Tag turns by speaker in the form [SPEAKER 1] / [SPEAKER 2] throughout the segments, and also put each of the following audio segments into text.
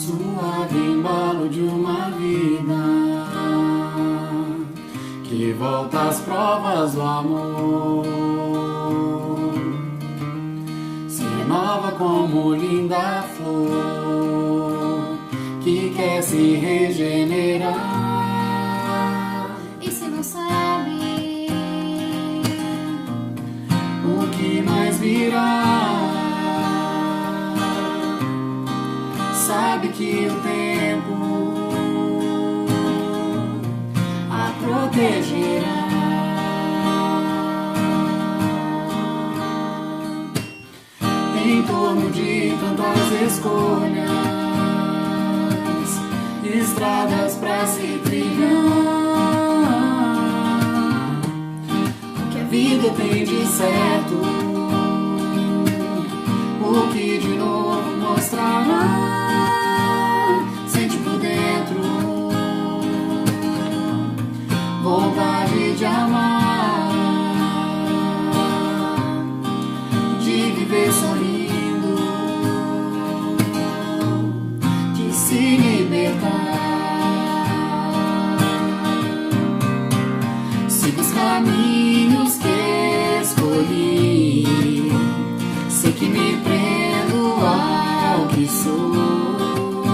[SPEAKER 1] suave embalo de uma vida que volta às provas do amor, se renova como linda flor que quer se regenerar.
[SPEAKER 2] E se não sabe
[SPEAKER 1] o que mais virá, sabe que o tempo a protegerá. Em torno de tantas escolhas, estradas pra se trilhar, o que a vida tem de certo, o que de novo mostrará. Sente por dentro vontade de amar, de viver sorrindo, de se libertar. Siga os caminhos que escolhi, sei que me prendo ao que sou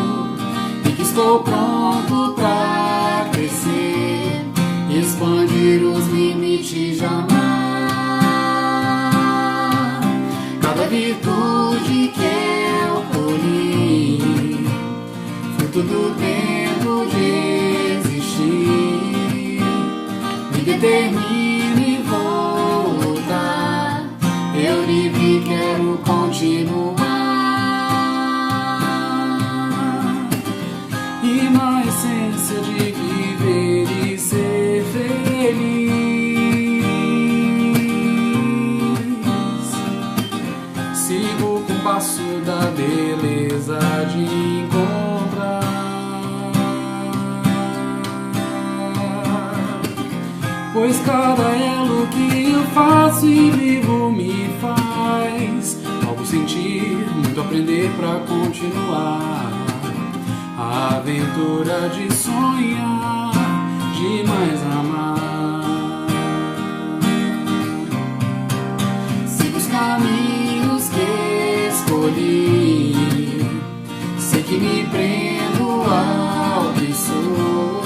[SPEAKER 1] e que estou pronto pra crescer, expandir os limites de amar. Cada virtude que eu colhi, fruto do tempo de existir, me determino e vou lutar. Eu livre quero continuar, e na essência de viver e ser feliz, sigo com o passo da beleza de encontrar, pois cada elo que eu faço e vivo me faz algo sentir, muito aprender pra continuar a aventura de sonhar, de mais amar. Sigo os caminhos que escolhi, sei que me prendo ao que sou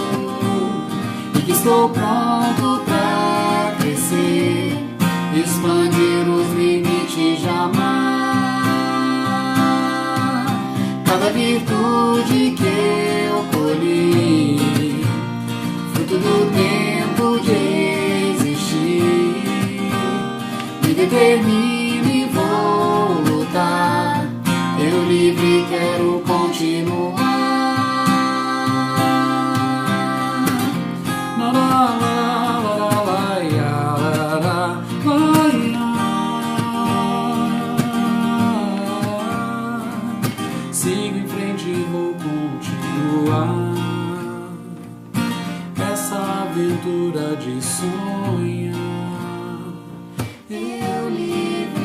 [SPEAKER 1] e que estou pronto pra crescer, expandir os limites de amar. Cada virtude que eu colhi, fruto do tempo de existir, me determino e vou lutar. Eu livre quero continuar. Sigo em frente e vou continuar essa aventura de sonhar. Eu livre.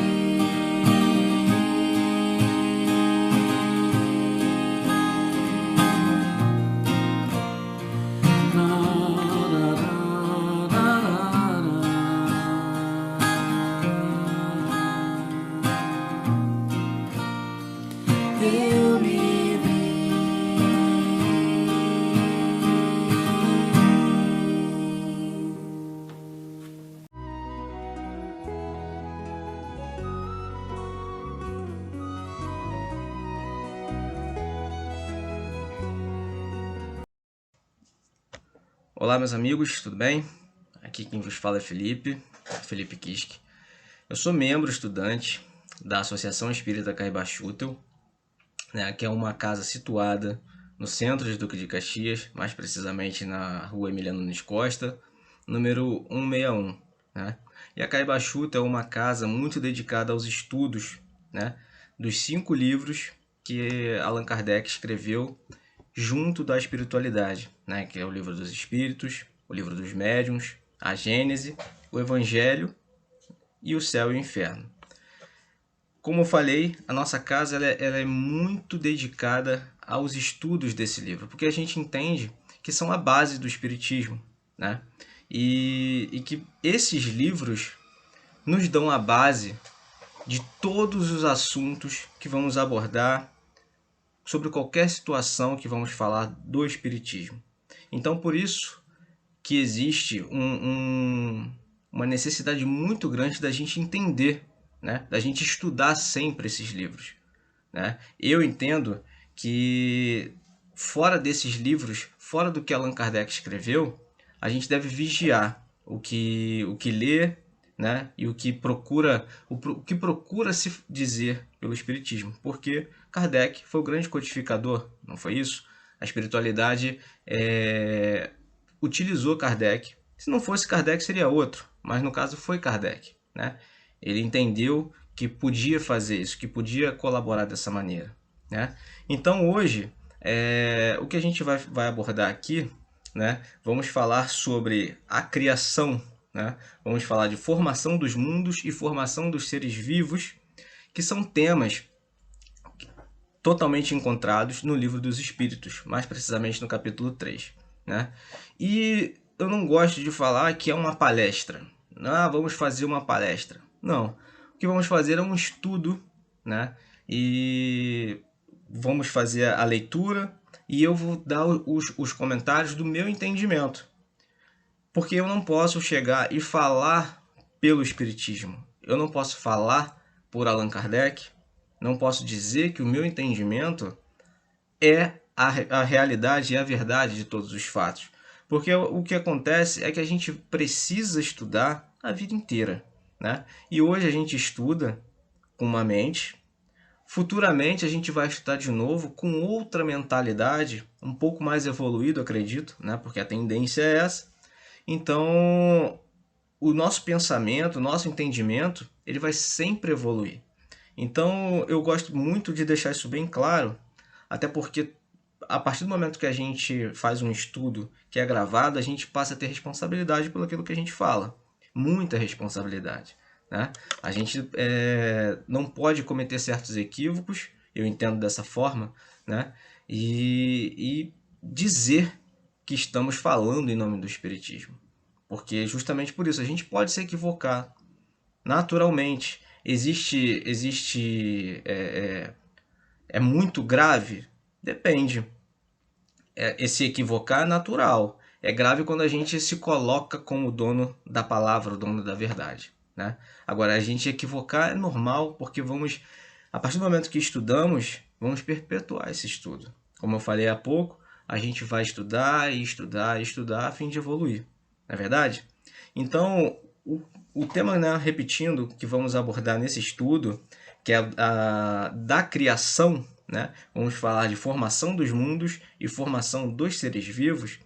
[SPEAKER 1] Eu livre.
[SPEAKER 3] Olá meus amigos, tudo bem? Aqui quem vos fala é Felipe Kiske. Eu sou membro estudante da Associação Espírita Caibachutel, né, que é uma casa situada no centro de Duque de Caxias, mais precisamente na rua Emiliano Nunes Costa, número 161. Né? E a Caibachutel é uma casa muito dedicada aos estudos, né, dos 5 livros que Allan Kardec escreveu junto da espiritualidade, né, que é o Livro dos Espíritos, o Livro dos Médiuns, a Gênese, o Evangelho e o Céu e o Inferno. Como eu falei, a nossa casa ela é muito dedicada aos estudos desse livro, porque a gente entende que são a base do Espiritismo, né? E que esses livros nos dão a base de todos os assuntos que vamos abordar sobre qualquer situação que vamos falar do Espiritismo. Então, por isso que existe uma necessidade muito grande da gente entender, né? Da gente estudar sempre esses livros, né? Eu entendo que fora desses livros, fora do que Allan Kardec escreveu, a gente deve vigiar o que lê, né? E o que procura se dizer pelo Espiritismo, porque Kardec foi o grande codificador, não foi isso? A espiritualidade utilizou Kardec. Se não fosse Kardec, seria outro, mas no caso foi Kardec, né? Ele entendeu que podia fazer isso, que podia colaborar dessa maneira, né? Então hoje, o que a gente vai abordar aqui, né? Vamos falar sobre a criação, né? Vamos falar de formação dos mundos e formação dos seres vivos, que são temas totalmente encontrados no Livro dos Espíritos, mais precisamente no capítulo 3, né? E eu não gosto de falar que é uma palestra. Vamos fazer uma palestra. Não. O que vamos fazer é um estudo, né? E vamos fazer a leitura e eu vou dar os comentários do meu entendimento. Porque eu não posso chegar e falar pelo Espiritismo. Eu não posso falar por Allan Kardec. Não posso dizer que o meu entendimento é a realidade e a verdade de todos os fatos. Porque o que acontece é que a gente precisa estudar a vida inteira, né? E hoje a gente estuda com uma mente, futuramente a gente vai estudar de novo com outra mentalidade, um pouco mais evoluído, acredito, né? Porque a tendência é essa. Então, o nosso pensamento, o nosso entendimento, ele vai sempre evoluir. Então, eu gosto muito de deixar isso bem claro, até porque a partir do momento que a gente faz um estudo que é gravado, a gente passa a ter responsabilidade pelo aquilo que a gente fala. Muita responsabilidade, né? A gente não pode cometer certos equívocos, eu entendo dessa forma, né? E dizer que estamos falando em nome do Espiritismo. Porque justamente por isso, a gente pode se equivocar naturalmente. É muito grave? Depende. Esse equivocar é natural. É grave quando a gente se coloca como dono da palavra, o dono da verdade, né? Agora, a gente equivocar é normal, porque a partir do momento que estudamos, vamos perpetuar esse estudo. Como eu falei há pouco, a gente vai estudar e estudar e estudar a fim de evoluir, não é verdade? Então, o tema, né, repetindo, que vamos abordar nesse estudo, que é da criação, né? Vamos falar de formação dos mundos e formação dos seres vivos,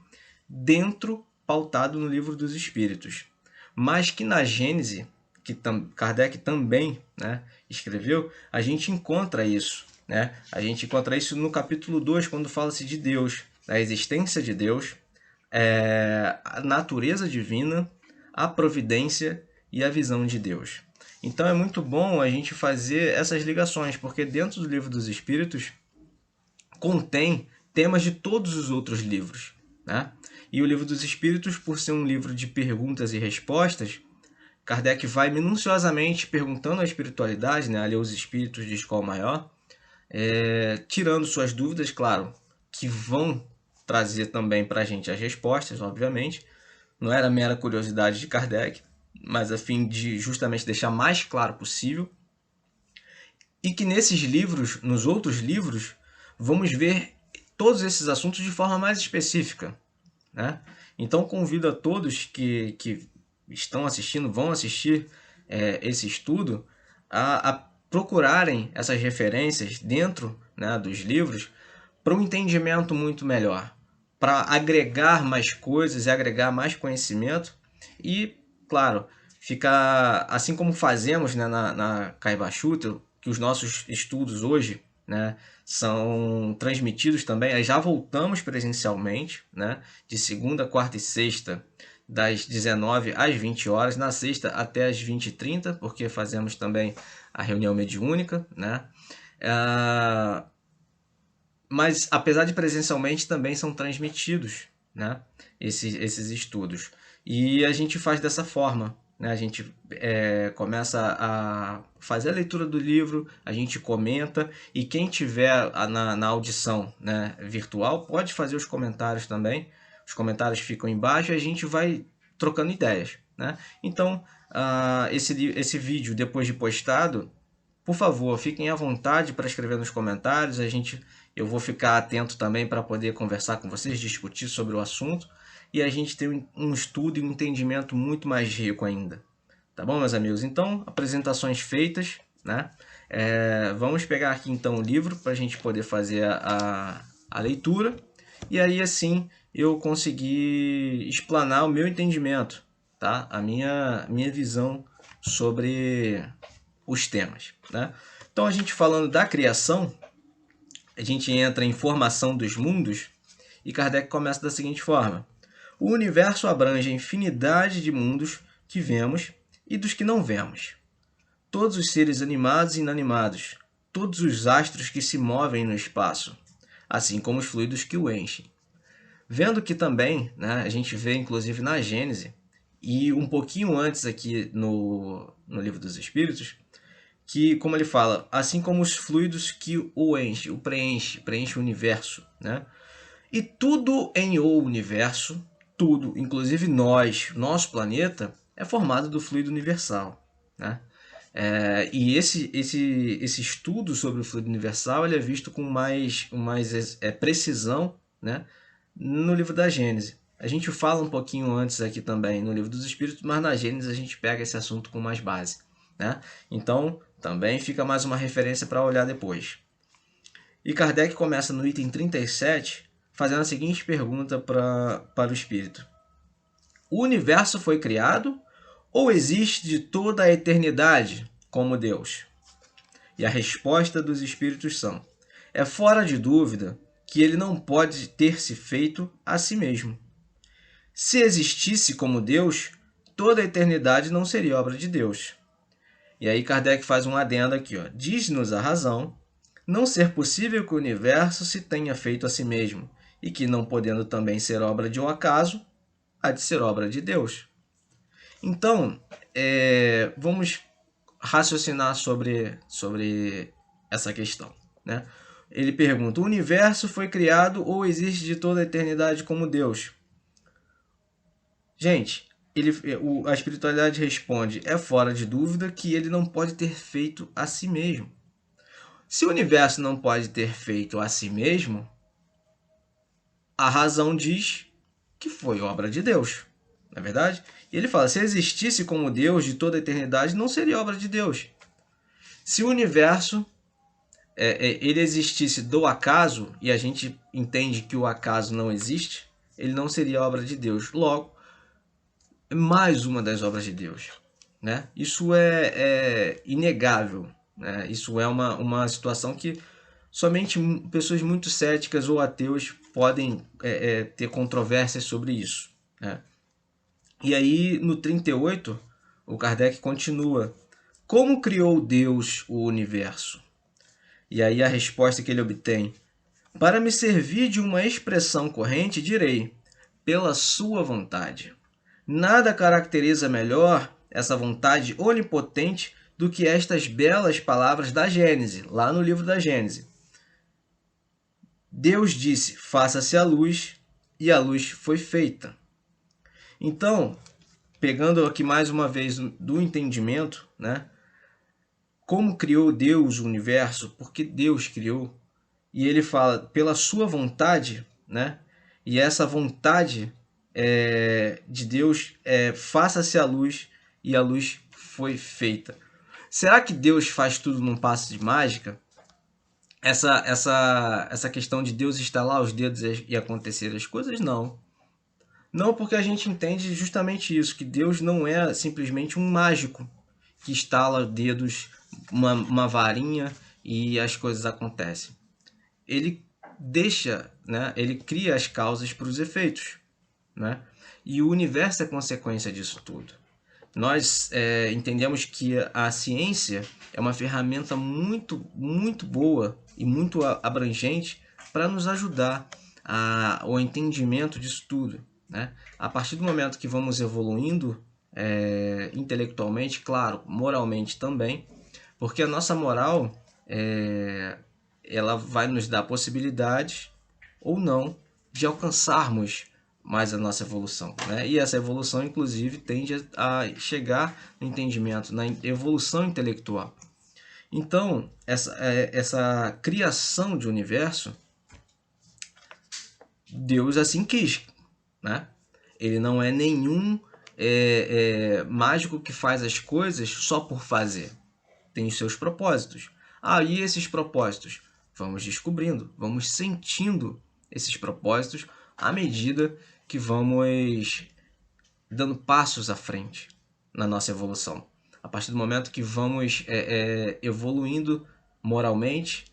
[SPEAKER 3] pautado no Livro dos Espíritos. Mas que na Gênese, que Kardec também, né, escreveu, a gente encontra isso, né? A gente encontra isso no capítulo 2, quando fala-se de Deus, da existência de Deus, a natureza divina, a providência e a visão de Deus. Então é muito bom a gente fazer essas ligações, porque dentro do Livro dos Espíritos contém temas de todos os outros livros, né? E o Livro dos Espíritos, por ser um livro de perguntas e respostas, Kardec vai minuciosamente perguntando à espiritualidade, né, ali aos espíritos de escola maior, tirando suas dúvidas, claro, que vão trazer também para a gente as respostas, obviamente. Não era mera curiosidade de Kardec, mas a fim de justamente deixar mais claro possível. E que nesses livros, nos outros livros, vamos ver todos esses assuntos de forma mais específica, né? Então convido a todos que estão assistindo, vão assistir esse estudo, a procurarem essas referências dentro, né, dos livros para um entendimento muito melhor, para agregar mais coisas e agregar mais conhecimento e, claro, ficar assim como fazemos, né, na Caibachuta, que os nossos estudos hoje, né, são transmitidos também. Aí já voltamos presencialmente, né, de segunda, quarta e sexta, das 19 às 20 horas, na sexta até às 20h30, porque fazemos também a reunião mediúnica, né? mas apesar de presencialmente também são transmitidos, né, esses estudos. E a gente faz dessa forma, né? A gente começa a fazer a leitura do livro, a gente comenta, e quem tiver na audição, né, virtual pode fazer os comentários também. Os comentários ficam embaixo e a gente vai trocando ideias, né? Então, esse vídeo, depois de postado, por favor, fiquem à vontade para escrever nos comentários. Eu vou ficar atento também para poder conversar com vocês, discutir sobre o assunto, e a gente ter um estudo e um entendimento muito mais rico ainda. Tá bom, meus amigos? Então, apresentações feitas, né? Vamos pegar aqui então o livro para a gente poder fazer a leitura, e aí assim eu conseguir explanar o meu entendimento, tá? A minha visão sobre os temas, né? Então, a gente falando da criação, a gente entra em formação dos mundos, e Kardec começa da seguinte forma: o universo abrange a infinidade de mundos que vemos e dos que não vemos. Todos os seres animados e inanimados, todos os astros que se movem no espaço, assim como os fluidos que o enchem. Vendo que também, né, a gente vê inclusive na Gênese, e um pouquinho antes aqui no Livro dos Espíritos, que, como ele fala, assim como os fluidos que o enchem, o preenche o universo, né? E tudo em o universo, tudo, inclusive nós, nosso planeta, é formado do fluido universal, né? E esse estudo sobre o fluido universal ele é visto com mais precisão, né, no livro da Gênese. A gente fala um pouquinho antes aqui também no Livro dos Espíritos, mas na Gênese a gente pega esse assunto com mais base, né? Então, também fica mais uma referência para olhar depois. E Kardec começa no item 37, fazendo a seguinte pergunta para o Espírito: o universo foi criado ou existe de toda a eternidade como Deus? E a resposta dos Espíritos são: é fora de dúvida que ele não pode ter se feito a si mesmo. Se existisse como Deus, toda a eternidade não seria obra de Deus. E aí Kardec faz um adendo aqui, ó: diz-nos a razão não ser possível que o universo se tenha feito a si mesmo, e que, não podendo também ser obra de um acaso, há de ser obra de Deus. Então, vamos raciocinar sobre essa questão, né? Ele pergunta: o universo foi criado ou existe de toda a eternidade como Deus? Gente, a espiritualidade responde: é fora de dúvida que ele não pode ter feito a si mesmo. Se o universo não pode ter feito a si mesmo, a razão diz que foi obra de Deus, não é verdade? E ele fala: se existisse como Deus de toda a eternidade, não seria obra de Deus. Se o universo ele existisse do acaso, e a gente entende que o acaso não existe, ele não seria obra de Deus. Logo, mais uma das obras de Deus, né? Isso é inegável, né? Isso é uma situação que somente pessoas muito céticas ou ateus podem ter controvérsias sobre isso, né? E aí, no 38, o Kardec continua: como criou Deus o universo? E aí a resposta que ele obtém: para me servir de uma expressão corrente, direi: pela sua vontade. Nada caracteriza melhor essa vontade onipotente do que estas belas palavras da Gênese, lá no livro da Gênese. Deus disse: faça-se a luz, e a luz foi feita. Então, pegando aqui mais uma vez do entendimento, né? Como criou Deus o universo? Porque Deus criou. E ele fala pela sua vontade, né? E essa vontade de Deus faça-se a luz, e a luz foi feita. Será que Deus faz tudo num passe de mágica? Essa questão de Deus estalar os dedos e acontecer as coisas? Não. Não, porque a gente entende justamente isso, que Deus não é simplesmente um mágico que estala dedos, uma varinha e as coisas acontecem. Ele deixa, né? Ele cria as causas para os efeitos, né? E o universo é consequência disso tudo. Nós entendemos que a ciência é uma ferramenta muito, muito boa e muito abrangente para nos ajudar ao entendimento disso tudo, né? A partir do momento que vamos evoluindo intelectualmente, claro, moralmente também, porque a nossa moral ela vai nos dar possibilidades ou não de alcançarmos mais a nossa evolução, né? E essa evolução, inclusive, tende a chegar no entendimento, na evolução intelectual. Então, essa criação de universo, Deus assim quis, né? Ele não é nenhum mágico que faz as coisas só por fazer. Tem os seus propósitos. E esses propósitos? Vamos descobrindo, vamos sentindo esses propósitos à medida que vamos dando passos à frente na nossa evolução. A partir do momento que vamos evoluindo moralmente,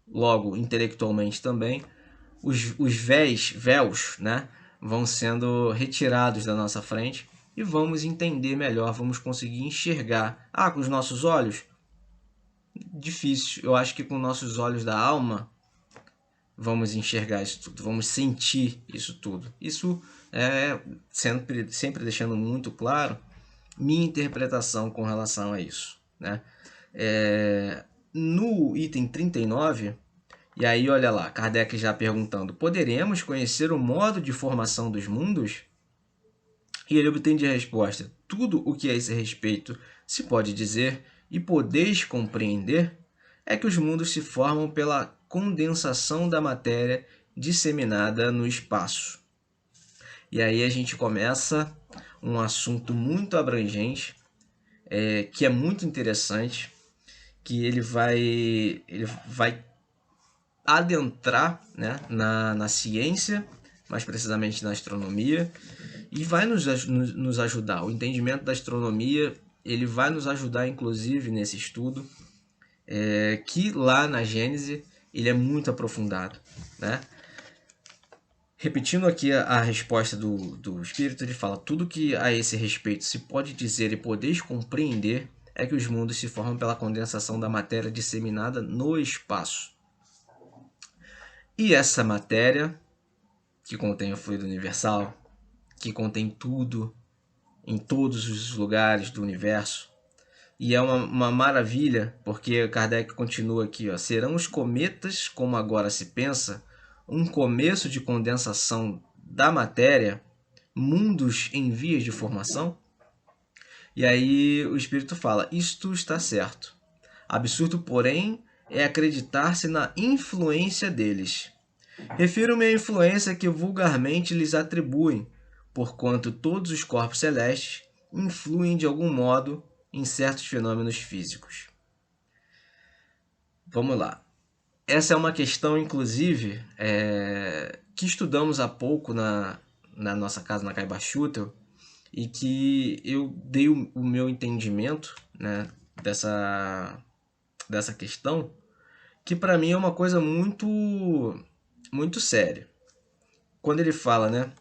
[SPEAKER 3] logo intelectualmente também, os véus, né, vão sendo retirados da nossa frente e vamos entender melhor, vamos conseguir enxergar. Com os nossos olhos? Difícil. Eu acho que com nossos olhos da alma vamos enxergar isso tudo, vamos sentir isso tudo. Isso sempre deixando muito claro minha interpretação com relação a isso, né? No item 39, e aí olha lá, Kardec já perguntando: poderemos conhecer o modo de formação dos mundos? E ele obtém de resposta: tudo o que a esse respeito se pode dizer e podeis compreender é que os mundos se formam pela condensação da matéria disseminada no espaço. E aí a gente começa um assunto muito abrangente, que é muito interessante, que ele vai adentrar, né, na ciência, mais precisamente na astronomia, e vai nos ajudar. O entendimento da astronomia ele vai nos ajudar, inclusive, nesse estudo, que lá na Gênese ele é muito aprofundado, né? Repetindo aqui a resposta do Espírito, ele fala: tudo que a esse respeito se pode dizer e podeis compreender é que os mundos se formam pela condensação da matéria disseminada no espaço. E essa matéria, que contém o fluido universal, que contém tudo, em todos os lugares do universo, e é uma maravilha, porque Kardec continua aqui, serão os cometas, como agora se pensa, um começo de condensação da matéria, mundos em vias de formação? E aí o Espírito fala: isto está certo. Absurdo, porém, é acreditar-se na influência deles. Refiro-me à influência que vulgarmente lhes atribuem, porquanto todos os corpos celestes influem de algum modo em certos fenômenos físicos. Vamos lá. Essa é uma questão, inclusive, que estudamos há pouco na nossa casa, na Caibachutel, e que eu dei o meu entendimento, né, dessa questão, que para mim é uma coisa muito, muito séria. Quando ele fala, né,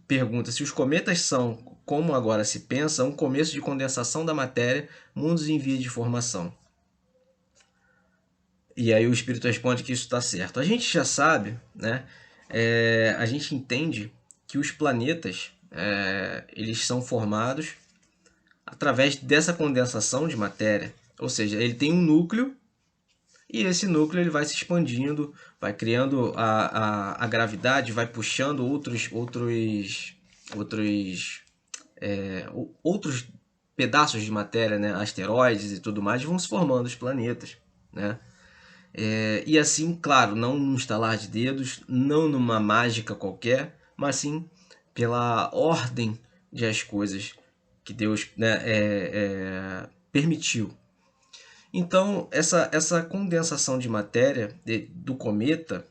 [SPEAKER 3] pergunta se os cometas são, como agora se pensa, um começo de condensação da matéria, mundos em via de formação. E aí o Espírito responde que isso está certo. A gente já sabe, né? A gente entende que os planetas eles são formados através dessa condensação de matéria. Ou seja, ele tem um núcleo e esse núcleo ele vai se expandindo, vai criando a gravidade, vai puxando outros pedaços de matéria, né? Asteroides e tudo mais, vão se formando os planetas, né? E assim, claro, não num estalar de dedos, não numa mágica qualquer, mas sim pela ordem de as coisas que Deus, né, permitiu. Então, essa condensação de matéria do cometa,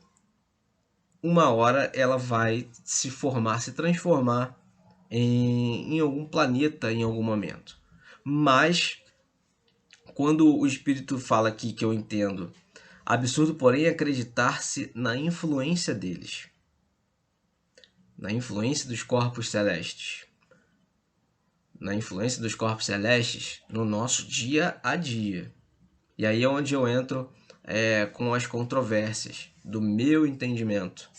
[SPEAKER 3] uma hora ela vai se formar, se transformar em algum planeta em algum momento. Mas, quando o Espírito fala aqui, que eu entendo, absurdo, porém, acreditar-se na influência deles, na influência dos corpos celestes, na influência dos corpos celestes no nosso dia a dia. E aí é onde eu entro com as controvérsias do meu entendimento.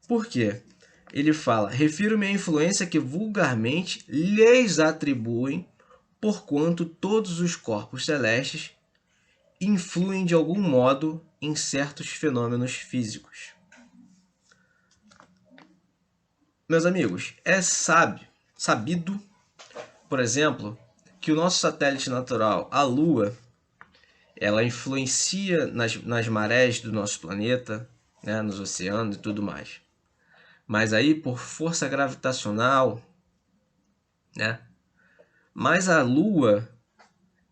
[SPEAKER 3] Por quê? Ele fala, refiro-me à influência que vulgarmente lhes atribuem, porquanto todos os corpos celestes influem de algum modo em certos fenômenos físicos. Meus amigos, é sabido, por exemplo, que o nosso satélite natural, a Lua, ela influencia nas marés do nosso planeta, né, nos oceanos e tudo mais. Mas aí, por força gravitacional, né? Mas a Lua,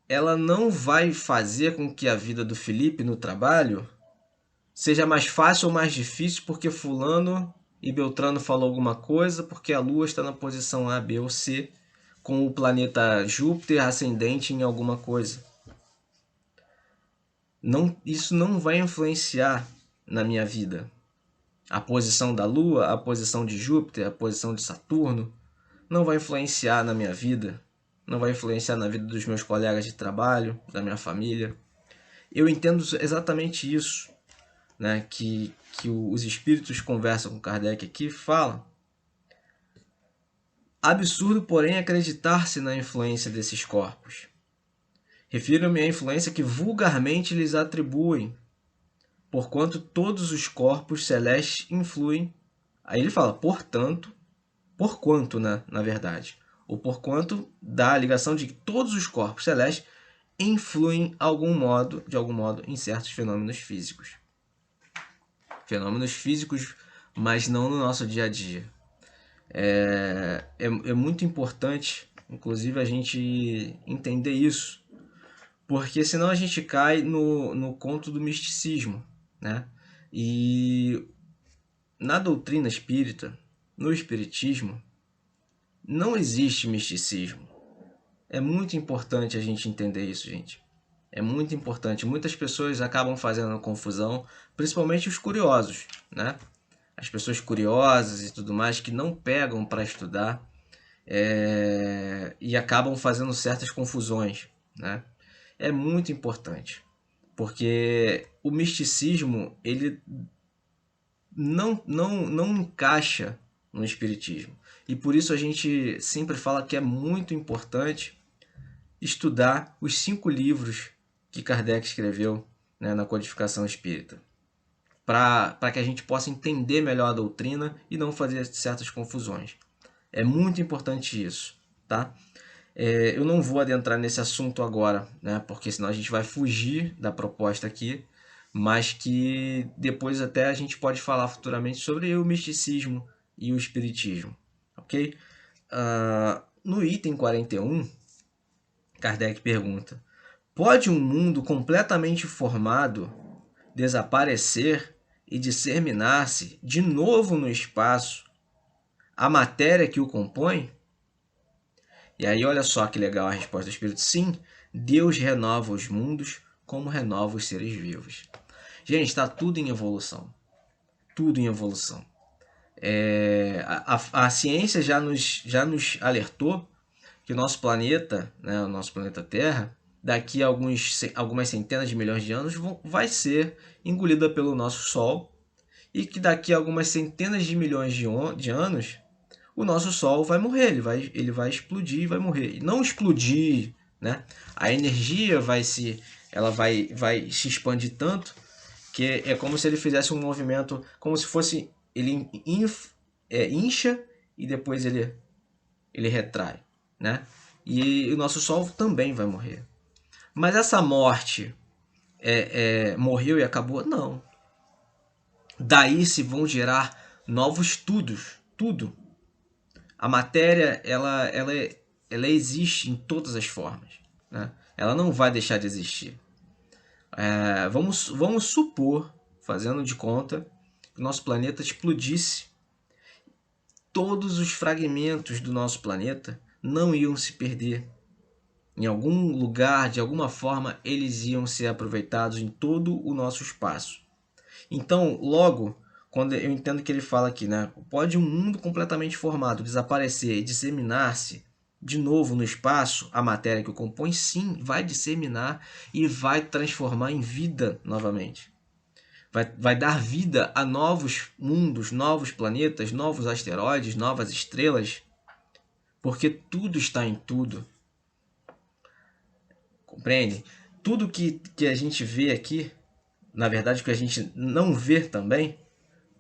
[SPEAKER 3] ela não vai fazer com que a vida do Felipe no trabalho seja mais fácil ou mais difícil porque fulano e Beltrano falou alguma coisa, porque a Lua está na posição A, B ou C, com o planeta Júpiter ascendente em alguma coisa. Isso não vai influenciar na minha vida. A posição da Lua, a posição de Júpiter, a posição de Saturno, não vai influenciar na minha vida, não vai influenciar na vida dos meus colegas de trabalho, da minha família. Eu entendo exatamente isso, né, que os espíritos conversam com Kardec aqui, falam. Absurdo, porém, acreditar-se na influência desses corpos. Refiro-me à influência que vulgarmente lhes atribuem, porquanto todos os corpos celestes influem. Aí ele fala, portanto, porquanto, né, na verdade. O porquanto dá a ligação de que todos os corpos celestes influem de algum modo em certos fenômenos físicos. Fenômenos físicos, mas não no nosso dia a dia. É muito importante, inclusive, a gente entender isso, porque senão a gente cai no conto do misticismo, né? E na doutrina espírita, no espiritismo, não existe misticismo. É muito importante a gente entender isso, gente. É muito importante. Muitas pessoas acabam fazendo confusão, principalmente os curiosos, né? As pessoas curiosas e tudo mais que não pegam para estudar e acabam fazendo certas confusões, né? É muito importante, porque o misticismo ele não encaixa no espiritismo. E por isso a gente sempre fala que é muito importante estudar os 5 livros que Kardec escreveu, né, na codificação espírita, para que a gente possa entender melhor a doutrina e não fazer certas confusões. É muito importante isso, tá? Eu não vou adentrar nesse assunto agora, né, porque senão a gente vai fugir da proposta aqui, mas que depois até a gente pode falar futuramente sobre o misticismo e o espiritismo, ok? No item 41, Kardec pergunta, pode um mundo completamente formado desaparecer e disseminar-se de novo no espaço a matéria que o compõe? E aí olha só que legal a resposta do Espírito. Sim, Deus renova os mundos como renova os seres vivos. Gente, está tudo em evolução. Tudo em evolução. A ciência já nos alertou que o nosso planeta, né, o nosso planeta Terra, daqui a algumas centenas de milhões de anos vai ser engolida pelo nosso Sol, e que daqui a algumas centenas de milhões de anos o nosso Sol vai morrer, ele vai explodir e vai morrer. E não explodir, né? A energia vai se expandir tanto que é como se ele fizesse um movimento, como se fosse ele incha e depois ele retrai, né? E o nosso Sol também vai morrer. Mas essa morte morreu e acabou? Não. Daí se vão gerar novos tudo. A matéria ela existe em todas as formas, né? Ela não vai deixar de existir. Vamos supor, fazendo de conta, que o nosso planeta explodisse. Todos os fragmentos do nosso planeta não iam se perder. Em algum lugar, de alguma forma, eles iam ser aproveitados em todo o nosso espaço. Então, logo, quando eu entendo que ele fala aqui, né, pode um mundo completamente formado desaparecer e disseminar-se de novo no espaço a matéria que o compõe, sim, vai disseminar e vai transformar em vida novamente. Vai dar vida a novos mundos, novos planetas, novos asteroides, novas estrelas, porque tudo está em tudo. Compreende? Tudo que a gente vê aqui, na verdade, que a gente não vê também,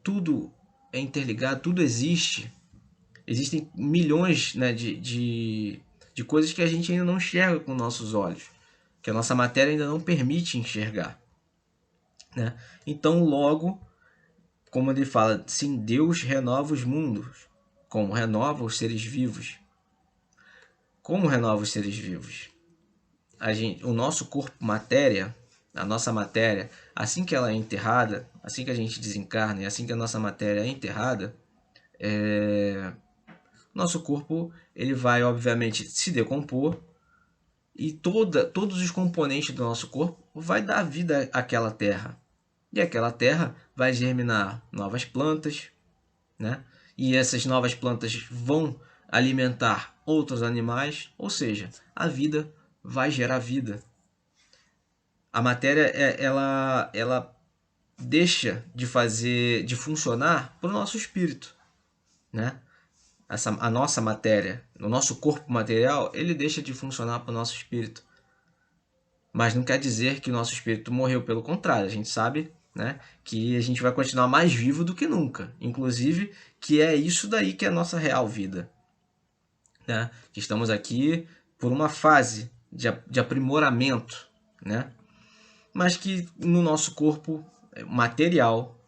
[SPEAKER 3] tudo é interligado, tudo existe. Existem milhões, né, de coisas que a gente ainda não enxerga com nossos olhos, que a nossa matéria ainda não permite enxergar, né? Então, logo, como ele fala, sim, Deus renova os mundos, como renova os seres vivos. Como renova os seres vivos? O nosso corpo matéria, a nossa matéria, assim que ela é enterrada, assim que a gente desencarna e assim que a nossa matéria é enterrada, nosso corpo ele vai obviamente se decompor e todos os componentes do nosso corpo vai dar vida àquela terra. E aquela terra vai germinar novas plantas, né? E essas novas plantas vão alimentar outros animais, ou seja, a vida vai gerar vida. A matéria ela deixa de funcionar para o nosso espírito, né? A nossa matéria, o nosso corpo material, ele deixa de funcionar para o nosso espírito. Mas não quer dizer que o nosso espírito morreu, pelo contrário, a gente sabe, né, que a gente vai continuar mais vivo do que nunca. Inclusive, que é isso daí que é a nossa real vida, né? Que estamos aqui por uma fase de aprimoramento, né? Mas que no nosso corpo material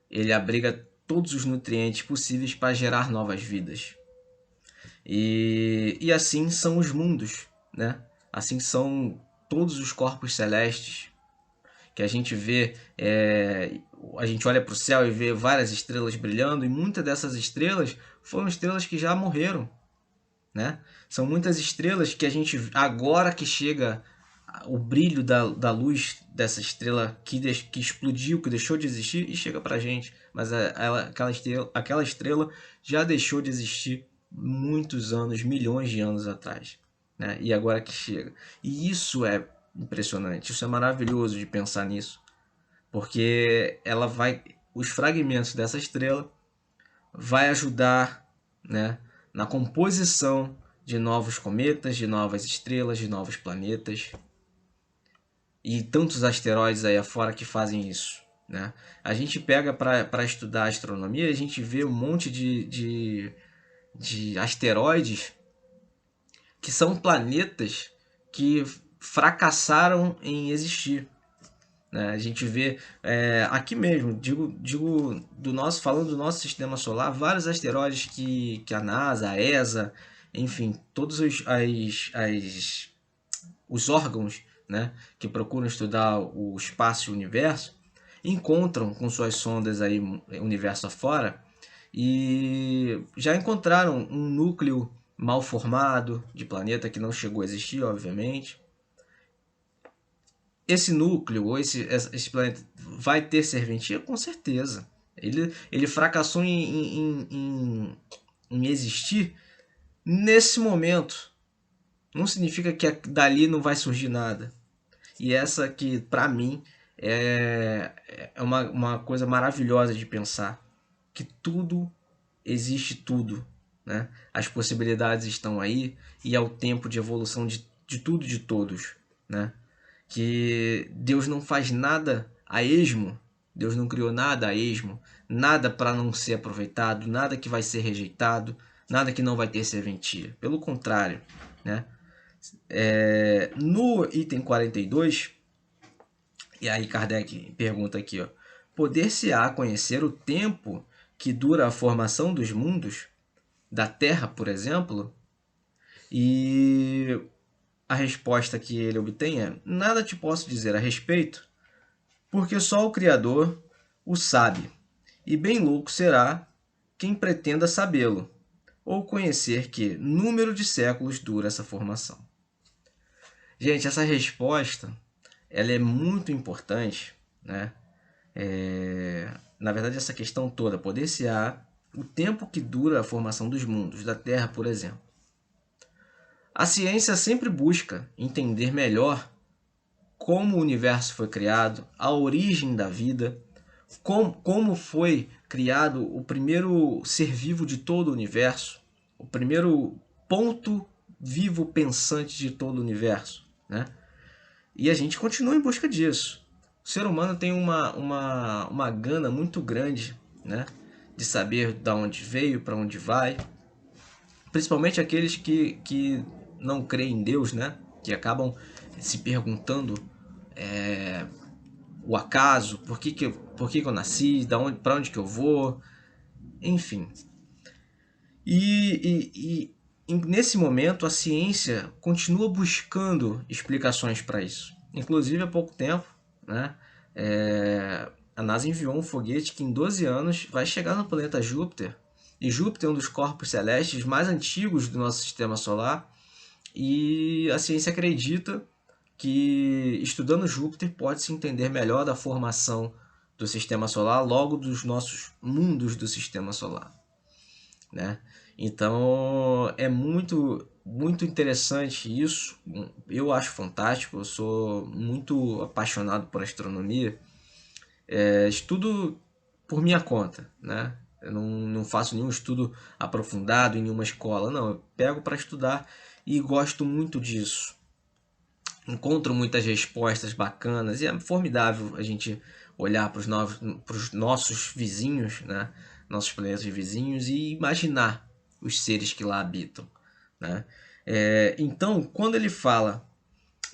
[SPEAKER 3] ele abriga todos os nutrientes possíveis para gerar novas vidas. E assim são os mundos, né? Assim são todos os corpos celestes que a gente vê, a gente olha para o céu e vê várias estrelas brilhando, e muitas dessas estrelas foram estrelas que já morreram, né? São muitas estrelas que a gente, agora que chega o brilho da luz dessa estrela que explodiu, que deixou de existir, e chega para a gente. Mas aquela estrela já deixou de existir muitos anos, milhões de anos atrás, né? E agora que chega. E isso é impressionante, isso é maravilhoso de pensar nisso, porque os fragmentos dessa estrela vai ajudar, né, na composição de novos cometas, de novas estrelas, de novos planetas e tantos asteroides aí afora que fazem isso, né? A gente pega para estudar astronomia, a gente vê um monte de asteroides que são planetas que fracassaram em existir, né? A gente vê aqui mesmo, digo falando do nosso sistema solar, vários asteroides que a NASA, a ESA, enfim, todos os órgãos, né, que procuram estudar o espaço e o universo, encontram com suas sondas aí universo afora e já encontraram um núcleo mal formado de planeta que não chegou a existir, obviamente. Esse núcleo ou esse planeta vai ter serventia? Com certeza. Ele fracassou em existir nesse momento. Não significa que dali não vai surgir nada. E essa que, para mim, é uma coisa maravilhosa de pensar. Que tudo existe tudo, né? As possibilidades estão aí e é o tempo de evolução de tudo e de todos, né? Que Deus não faz nada a esmo, Deus não criou nada a esmo, nada para não ser aproveitado, nada que vai ser rejeitado, nada que não vai ter serventia. Pelo contrário, né? No item 42, e aí Kardec pergunta aqui, ó, poder-se-á conhecer o tempo que dura a formação dos mundos, da Terra, por exemplo? E a resposta que ele obtém é: nada te posso dizer a respeito, porque só o Criador o sabe, e bem louco será quem pretenda sabê-lo, ou conhecer que número de séculos dura essa formação. Gente, essa resposta ela é muito importante, né? Na verdade, essa questão toda, poder-se-á o tempo que dura a formação dos mundos, da Terra, por exemplo. A ciência sempre busca entender melhor como o universo foi criado, a origem da vida, como foi criado o primeiro ser vivo de todo o universo, o primeiro ponto vivo pensante de todo o universo, né? E a gente continua em busca disso. O ser humano tem uma gana muito grande, né, de saber de onde veio, para onde vai. Principalmente aqueles que não creem em Deus, né, que acabam se perguntando o acaso, por que eu nasci, para onde que eu vou, enfim. E nesse momento a ciência continua buscando explicações para isso. Inclusive há pouco tempo, né, a NASA enviou um foguete que em 12 anos vai chegar no planeta Júpiter. E Júpiter é um dos corpos celestes mais antigos do nosso sistema solar. E a ciência acredita que estudando Júpiter pode-se entender melhor da formação do sistema solar, logo dos nossos mundos do sistema solar, né? Então é muito interessante isso. Eu acho fantástico. Eu sou muito apaixonado por astronomia. Estudo por minha conta, né? Eu não faço nenhum estudo aprofundado em nenhuma escola, não. Eu pego para estudar e gosto muito disso. Encontro muitas respostas bacanas e é formidável a gente olhar para os nossos vizinhos, né? Nossos planetas vizinhos e imaginar os seres que lá habitam, né? Então, quando ele fala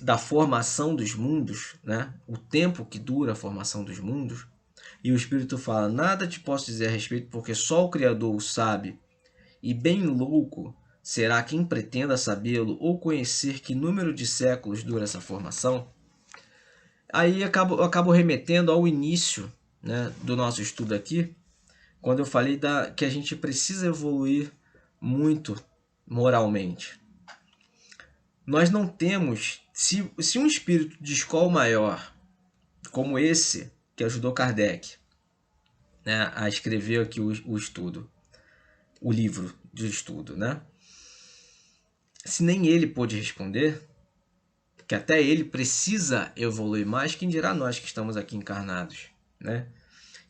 [SPEAKER 3] da formação dos mundos, né? O tempo que dura a formação dos mundos, e o Espírito fala: nada te posso dizer a respeito, porque só o Criador o sabe, e bem louco será quem pretenda sabê-lo ou conhecer que número de séculos dura essa formação. Aí eu acabo remetendo ao início, né, do nosso estudo aqui, quando eu falei que a gente precisa evoluir muito moralmente. Nós não temos, se um espírito de escola maior, como esse que ajudou Kardec, né, a escrever aqui o estudo, o livro de estudo, né? Se nem ele pôde responder, que até ele precisa evoluir mais, quem dirá nós que estamos aqui encarnados, né?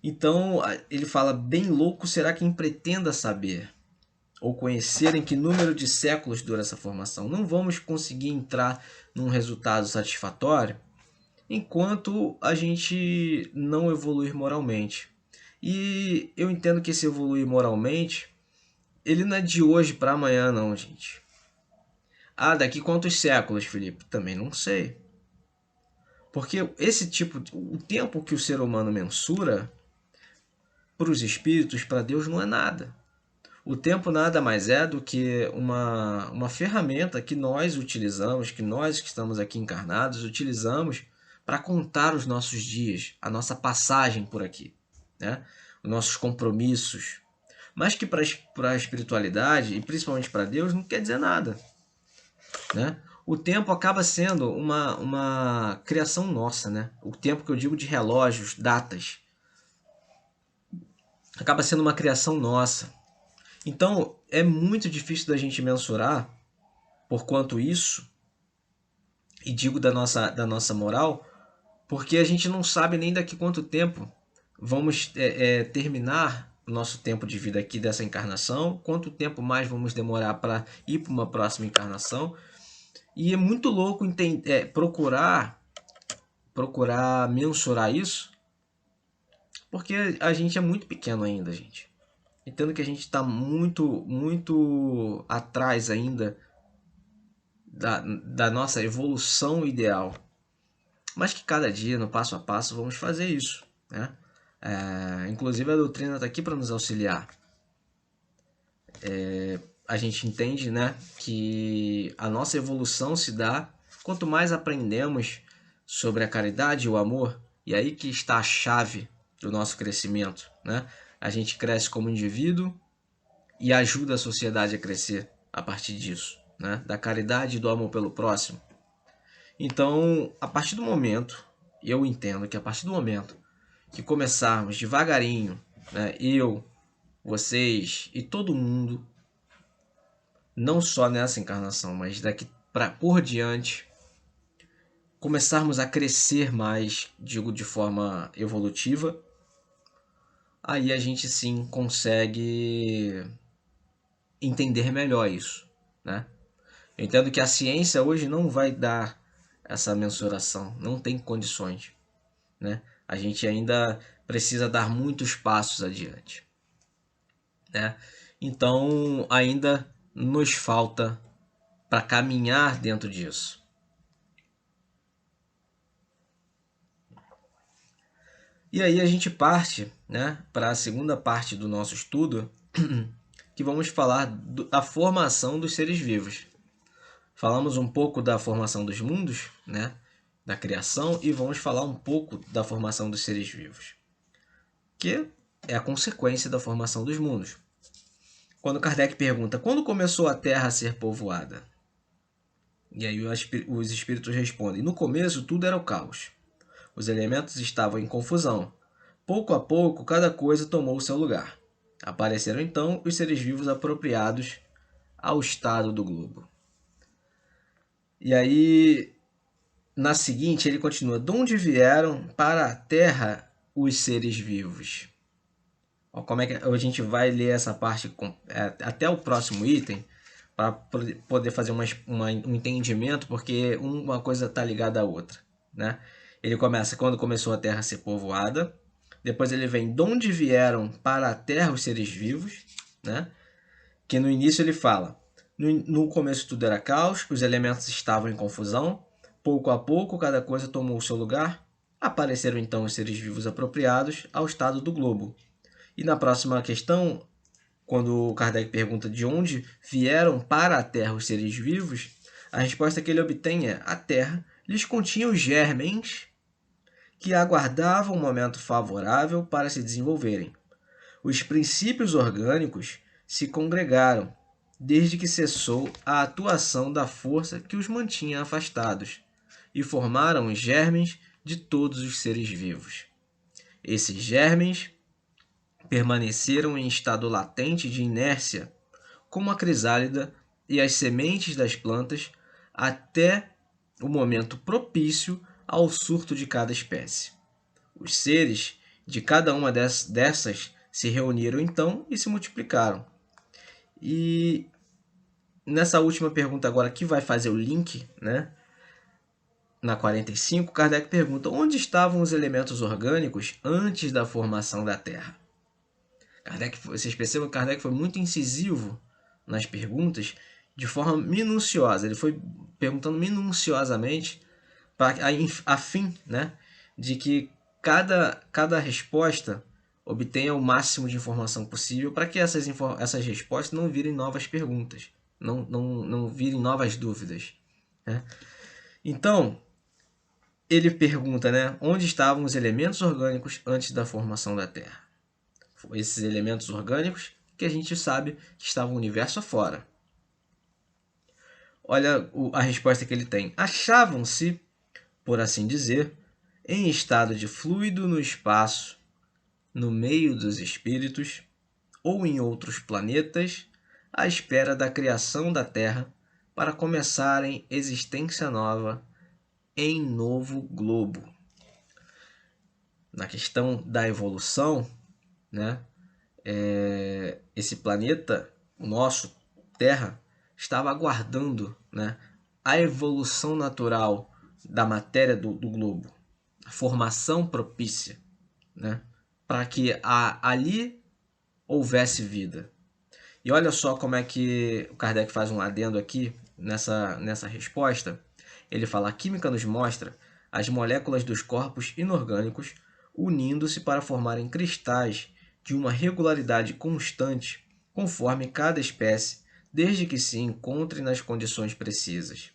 [SPEAKER 3] Então ele fala: bem louco será quem pretenda saber ou conhecer em que número de séculos dura essa formação. Não vamos conseguir entrar num resultado satisfatório enquanto a gente não evoluir moralmente. E eu entendo que esse evoluir moralmente, ele não é de hoje para amanhã, não, gente. Ah, daqui quantos séculos, Felipe? Também não sei. Porque o tempo que o ser humano mensura, para os espíritos, para Deus, não é nada. O tempo nada mais é do que uma ferramenta que nós utilizamos, que nós que estamos aqui encarnados utilizamos para contar os nossos dias, a nossa passagem por aqui, né? Os nossos compromissos. Mas que para a espiritualidade, e principalmente para Deus, não quer dizer nada, né? O tempo acaba sendo uma criação nossa, né? O tempo que eu digo de relógios, datas, acaba sendo uma criação nossa. Então é muito difícil da gente mensurar por quanto isso, e digo da nossa moral, porque a gente não sabe nem daqui quanto tempo vamos terminar o nosso tempo de vida aqui dessa encarnação, quanto tempo mais vamos demorar para ir para uma próxima encarnação. E é muito louco procurar mensurar isso, porque a gente é muito pequeno ainda, gente. Entendo que a gente está muito atrás ainda da nossa evolução ideal. Mas que cada dia, no passo a passo, vamos fazer isso, né? Inclusive a doutrina está aqui para nos auxiliar. A gente entende, né, que a nossa evolução se dá quanto mais aprendemos sobre a caridade e o amor, e aí que está a chave do nosso crescimento, né? A gente cresce como indivíduo e ajuda a sociedade a crescer a partir disso, né? Da caridade e do amor pelo próximo. Então, a partir do momento, eu entendo que a partir do momento que começarmos devagarinho, né, eu, vocês e todo mundo, não só nessa encarnação, mas daqui por diante, começarmos a crescer mais, digo de forma evolutiva, aí a gente sim consegue entender melhor isso, né? Eu entendo que a ciência hoje não vai dar essa mensuração, não tem condições, né? A gente ainda precisa dar muitos passos adiante, né? Então ainda nos falta para caminhar dentro disso. E aí a gente parte, né, para a segunda parte do nosso estudo, que vamos falar da formação dos seres vivos. Falamos um pouco da formação dos mundos, né, da criação, e vamos falar um pouco da formação dos seres vivos, que é a consequência da formação dos mundos. Quando Kardec pergunta, quando começou a Terra a ser povoada? E aí os espíritos respondem, no começo tudo era o caos. Os elementos estavam em confusão. Pouco a pouco, cada coisa tomou o seu lugar. Apareceram então os seres vivos apropriados ao estado do globo. E aí, na seguinte, ele continua, de onde vieram para a Terra os seres vivos? Ó, como é que a gente vai ler essa parte até o próximo item, para poder fazer um entendimento, porque uma coisa está ligada à outra, né? Ele começa quando começou a Terra a ser povoada, depois ele vem de onde vieram para a Terra os seres vivos, né? Que no início ele fala, no começo tudo era caos, os elementos estavam em confusão, pouco a pouco cada coisa tomou o seu lugar, apareceram então os seres vivos apropriados ao estado do globo. E na próxima questão, quando Kardec pergunta de onde vieram para a Terra os seres vivos, a resposta que ele obtém é: a Terra lhes continha os germens que aguardavam um momento favorável para se desenvolverem. Os princípios orgânicos se congregaram, desde que cessou a atuação da força que os mantinha afastados, e formaram os germens de todos os seres vivos. Esses germens permaneceram em estado latente de inércia, como a crisálida e as sementes das plantas, até o momento propício ao surto de cada espécie. Os seres de cada uma dessas se reuniram então e se multiplicaram. E nessa última pergunta agora, que vai fazer o link, né? Na 45, Kardec pergunta, onde estavam os elementos orgânicos antes da formação da Terra? Vocês percebam que Kardec foi muito incisivo nas perguntas, de forma minuciosa. Ele foi perguntando minuciosamente a fim, né, de que cada resposta obtenha o máximo de informação possível para que essas respostas não virem novas perguntas, não virem novas dúvidas, né? Então, ele pergunta, né, onde estavam os elementos orgânicos antes da formação da Terra? Esses elementos orgânicos que a gente sabe que estavam no universo afora. Olha a resposta que ele tem. Achavam-se, por assim dizer, em estado de fluido no espaço, no meio dos espíritos, ou em outros planetas, à espera da criação da Terra, para começarem existência nova em novo globo. Na questão da evolução, né, esse planeta, o nosso Terra, estava aguardando, né, a evolução natural da matéria do globo, a formação propícia, né, para que ali houvesse vida. E olha só como é que o Kardec faz um adendo aqui nessa resposta. Ele fala, a química nos mostra as moléculas dos corpos inorgânicos unindo-se para formarem cristais de uma regularidade constante, conforme cada espécie, desde que se encontre nas condições precisas.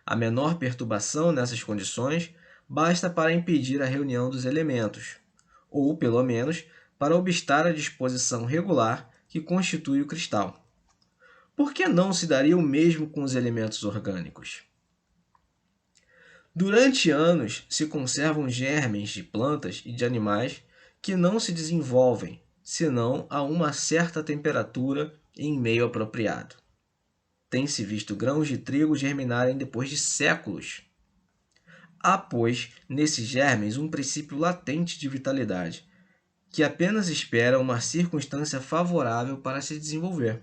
[SPEAKER 3] A menor perturbação nessas condições basta para impedir a reunião dos elementos, ou, pelo menos, para obstar a disposição regular que constitui o cristal. Por que não se daria o mesmo com os elementos orgânicos? Durante anos se conservam germens de plantas e de animais que não se desenvolvem, senão a uma certa temperatura em meio apropriado. tem-se visto grãos de trigo germinarem depois de séculos. Há, pois, nesses germes um princípio latente de vitalidade, que apenas espera uma circunstância favorável para se desenvolver.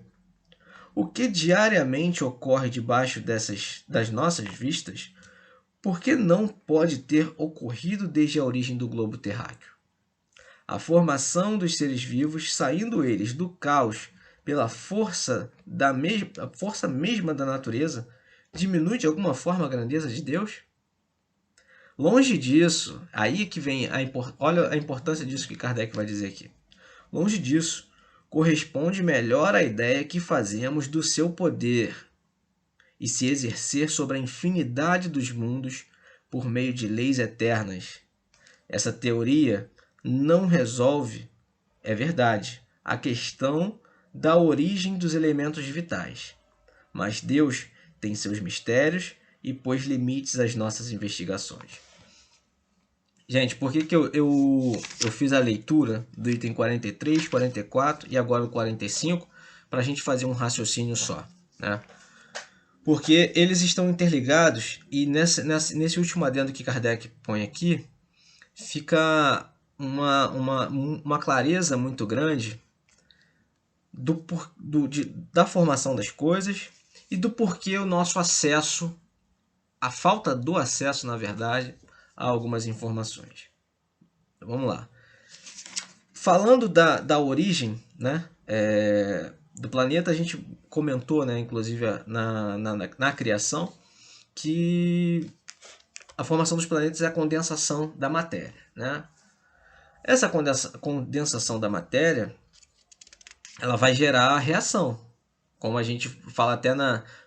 [SPEAKER 3] O que diariamente ocorre debaixo das nossas vistas, por que não pode ter ocorrido desde a origem do globo terráqueo? A formação dos seres vivos, saindo eles do caos pela força mesma da natureza, diminui de alguma forma a grandeza de Deus? Longe disso, aí que vem olha a importância disso que Kardec vai dizer aqui. Longe disso, corresponde melhor à ideia que fazemos do seu poder e se exercer sobre a infinidade dos mundos por meio de leis eternas. Essa teoria não resolve, é verdade, a questão da origem dos elementos vitais, mas Deus tem seus mistérios e pôs limites às nossas investigações. Gente, por que eu fiz a leitura do item 43, 44 e agora o 45 para a gente fazer um raciocínio só, né? Porque eles estão interligados e nesse último adendo que Kardec põe aqui, fica uma clareza muito grande da formação das coisas e do porquê o nosso acesso, a falta do acesso, na verdade, a algumas informações. Então, vamos lá. Falando da origem, né, do planeta, a gente comentou, né, inclusive na criação, que a formação dos planetas é a condensação da matéria, né? Essa condensação da matéria, ela vai gerar reação. Como a gente fala até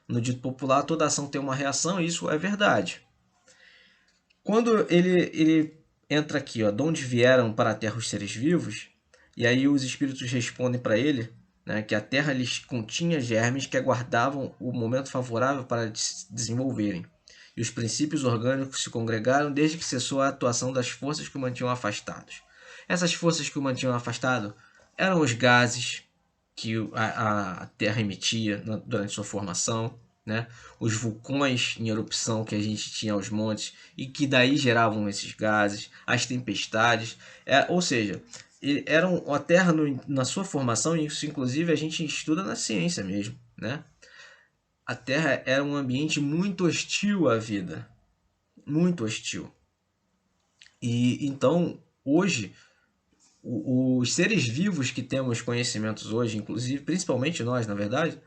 [SPEAKER 3] no dito popular, toda ação tem uma reação, e isso é verdade. Quando ele entra aqui, ó, de onde vieram para a Terra os seres vivos, e aí os espíritos respondem para ele, né, que a Terra lhes continha germes que aguardavam o momento favorável para se desenvolverem. E os princípios orgânicos se congregaram desde que cessou a atuação das forças que o mantinham afastados. Essas forças que o mantinham afastado eram os gases que a Terra emitia durante sua formação, né? Os vulcões em erupção que a gente tinha aos montes e que daí geravam esses gases, as tempestades, ou seja, eram a Terra na sua formação, e isso inclusive a gente estuda na ciência mesmo, né? A Terra era um ambiente muito hostil à vida, muito hostil. E então, hoje, os seres vivos que temos conhecimentos hoje, inclusive, principalmente nós, na verdade,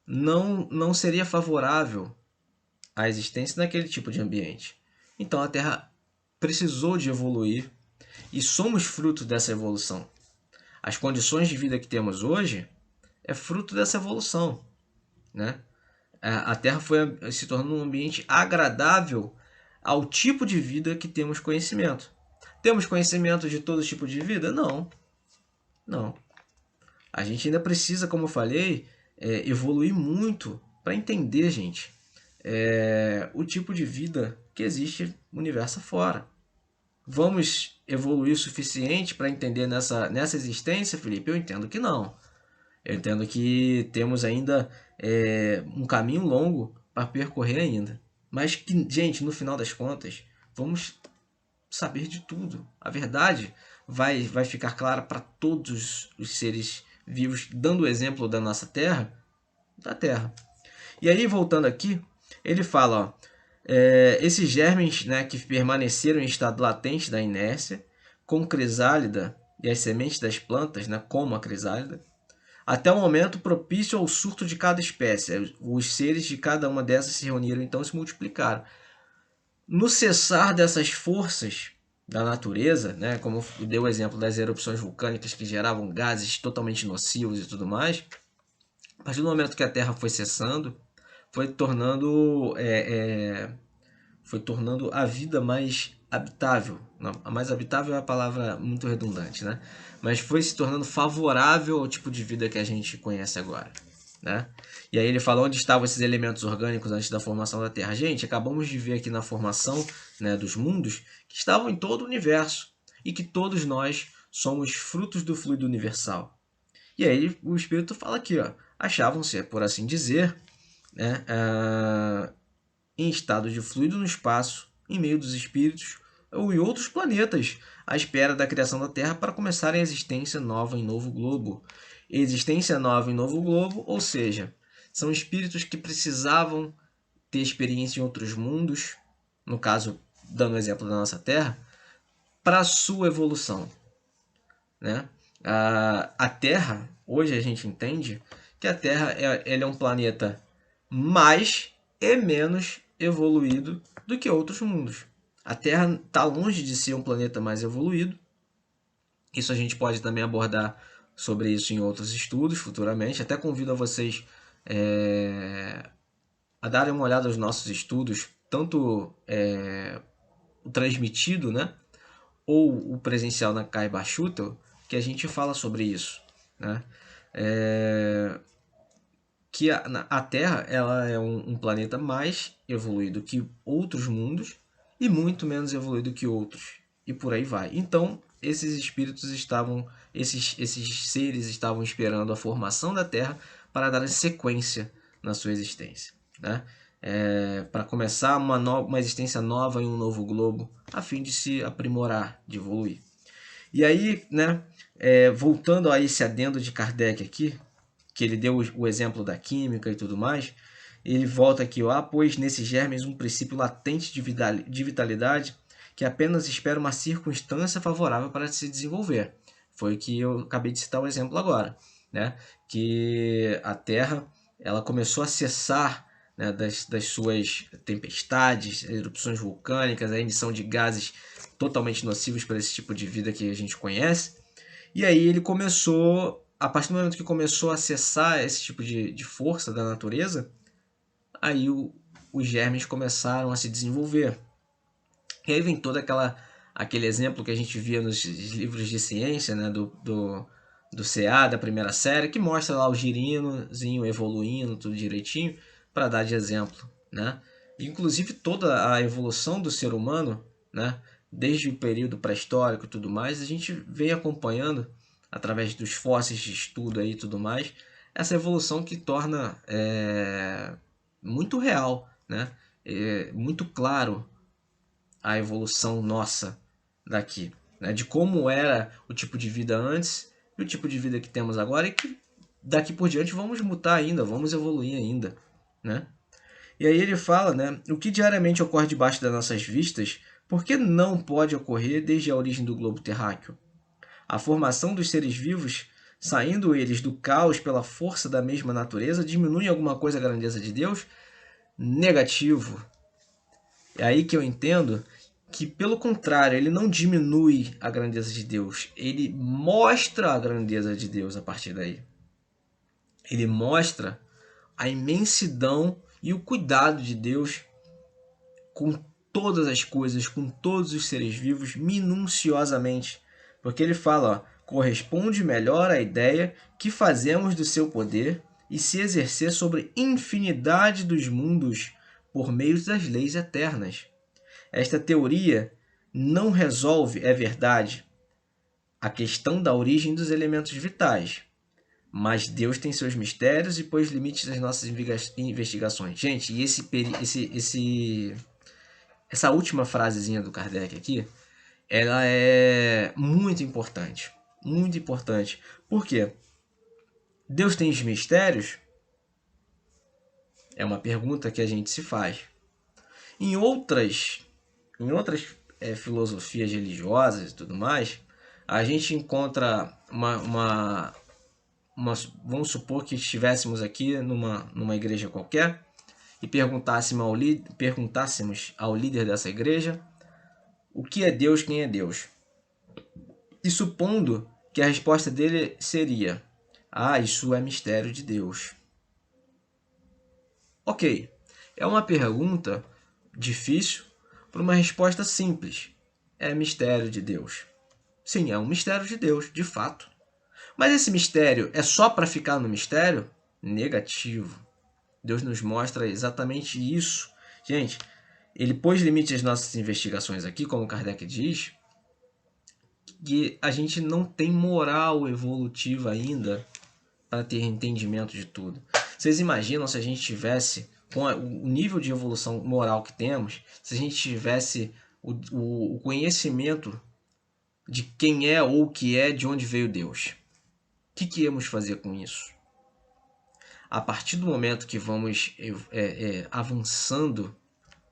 [SPEAKER 3] não seria favorável à existência naquele tipo de ambiente. Então, a Terra precisou de evoluir e somos fruto dessa evolução. As condições de vida que temos hoje é fruto dessa evolução, né? A Terra se tornou um ambiente agradável ao tipo de vida que temos conhecimento. Temos conhecimento de todo tipo de vida? Não. Não. A gente ainda precisa, como eu falei, evoluir muito para entender, gente, o tipo de vida que existe no universo afora. Vamos evoluir o suficiente para entender nessa existência, Felipe? Eu entendo que não. Eu entendo que temos ainda um caminho longo para percorrer ainda. Mas que, gente, no final das contas, vamos saber de tudo. A verdade vai ficar clara para todos os seres vivos, dando o exemplo da nossa Terra, da Terra. E aí, voltando aqui, ele fala, ó, esses germes, né, que permaneceram em estado latente da inércia, com crisálida e as sementes das plantas, né, como a crisálida, até o momento propício ao surto de cada espécie. Os seres de cada uma dessas se reuniram, então, e se multiplicaram. No cessar dessas forças da natureza, né, como deu o exemplo das erupções vulcânicas que geravam gases totalmente nocivos e tudo mais, a partir do momento que a Terra foi cessando, foi tornando a vida mais habitável. A mais habitável é a palavra muito redundante, né? Mas foi se tornando favorável ao tipo de vida que a gente conhece agora, né? E aí ele fala onde estavam esses elementos orgânicos antes da formação da Terra. Gente, acabamos de ver aqui na formação, né, dos mundos que estavam em todo o universo e que todos nós somos frutos do fluido universal. E aí o Espírito fala aqui, ó, achavam-se, por assim dizer, né, em estado de fluido no espaço, em meio dos espíritos ou em outros planetas, à espera da criação da Terra para começarem a existência nova em novo globo. Existência nova em novo globo, ou seja, são espíritos que precisavam ter experiência em outros mundos, no caso, dando o exemplo da nossa Terra, para a sua evolução, né? A Terra, hoje a gente entende que a Terra ela é um planeta mais e menos evoluído do que outros mundos. A Terra está longe de ser um planeta mais evoluído. Isso a gente pode também abordar sobre isso em outros estudos futuramente. Até convido a vocês a darem uma olhada nos nossos estudos, tanto o transmitido, né, ou o presencial na Kai Bashutel, que a gente fala sobre isso, né? Que a Terra ela é um planeta mais evoluído que outros mundos e muito menos evoluído que outros, e por aí vai. Então, esses espíritos estavam, esses seres estavam esperando a formação da Terra para dar sequência na sua existência, né? Para começar uma existência nova em um novo globo, a fim de se aprimorar, de evoluir. E aí, né, voltando a esse adendo de Kardec aqui, que ele deu o exemplo da química e tudo mais, ele volta aqui, ó, pois nesses germes um princípio latente de vitalidade que apenas espera uma circunstância favorável para se desenvolver. Foi o que eu acabei de citar o exemplo agora, né? Que a Terra ela começou a cessar, né, das suas tempestades, erupções vulcânicas, a emissão de gases totalmente nocivos para esse tipo de vida que a gente conhece. E aí ele começou, a partir do momento que começou a cessar esse tipo de força da natureza, aí os germes começaram a se desenvolver. E aí vem todo aquele exemplo que a gente via nos livros de ciência, né, do CA, da primeira série, que mostra lá o girinozinho evoluindo, tudo direitinho, para dar de exemplo, né? Inclusive toda a evolução do ser humano, né, desde o período pré-histórico e tudo mais, a gente vem acompanhando, através dos fósseis de estudo aí e tudo mais, essa evolução que torna muito real, né? Muito claro a evolução nossa daqui, né? De como era o tipo de vida antes e o tipo de vida que temos agora, e que daqui por diante vamos mutar ainda, vamos evoluir ainda, né? E aí ele fala, né, o que diariamente ocorre debaixo das nossas vistas, por que não pode ocorrer desde a origem do globo terráqueo? A formação dos seres vivos, saindo eles do caos pela força da mesma natureza, diminui alguma coisa a grandeza de Deus? Negativo. É aí que eu entendo que, pelo contrário, ele não diminui a grandeza de Deus, ele mostra a grandeza de Deus a partir daí. Ele mostra a imensidão e o cuidado de Deus com todas as coisas, com todos os seres vivos, minuciosamente. Porque ele fala, ó, corresponde melhor à ideia que fazemos do seu poder e se exercer sobre infinidade dos mundos por meio das leis eternas. Esta teoria não resolve, é verdade, a questão da origem dos elementos vitais, mas Deus tem seus mistérios e pôs limites às nossas investigações. Gente, e essa última frasezinha do Kardec aqui, ela é muito importante. Muito importante. Por quê? Deus tem os mistérios? É uma pergunta que a gente se faz. Em outras filosofias religiosas e tudo mais, a gente encontra vamos supor que estivéssemos aqui numa igreja qualquer e perguntássemos ao líder dessa igreja o que é Deus, quem é Deus. E supondo que a resposta dele seria: isso é mistério de Deus. Ok, é uma pergunta difícil para uma resposta simples. É mistério de Deus. Sim, é um mistério de Deus, de fato. Mas esse mistério é só para ficar no mistério? Negativo. Deus nos mostra exatamente isso. Gente, ele pôs limite às nossas investigações aqui, como Kardec diz, que a gente não tem moral evolutiva ainda para ter entendimento de tudo. Vocês imaginam se a gente tivesse, com o nível de evolução moral que temos, se a gente tivesse o conhecimento de quem é ou o que é, de onde veio Deus? O que íamos fazer com isso? A partir do momento que vamos avançando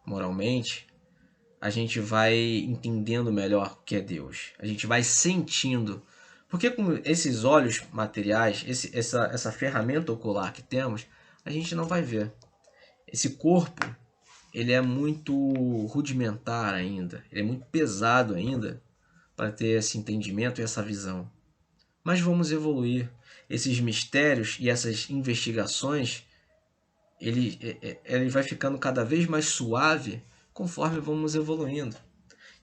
[SPEAKER 3] moralmente, a gente vai entendendo melhor o que é Deus. A gente vai sentindo. Porque com esses olhos materiais, essa ferramenta ocular que temos, a gente não vai ver. Esse corpo, ele é muito rudimentar ainda. Ele é muito pesado ainda para ter esse entendimento e essa visão. Mas vamos evoluir. Esses mistérios e essas investigações, ele vai ficando cada vez mais suave conforme vamos evoluindo.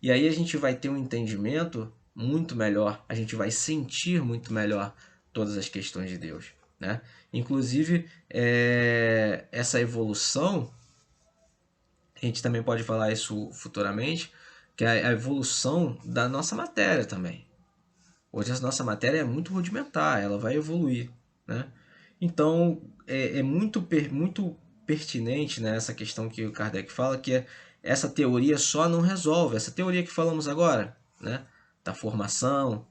[SPEAKER 3] E aí a gente vai ter um entendimento muito melhor, a gente vai sentir muito melhor todas as questões de Deus, né? Inclusive, essa evolução, a gente também pode falar isso futuramente, que é a evolução da nossa matéria também. Hoje a nossa matéria é muito rudimentar, ela vai evoluir, né? Então, é muito pertinente, né, essa questão que o Kardec fala, que essa teoria só não resolve. Essa teoria que falamos agora, né, da formação,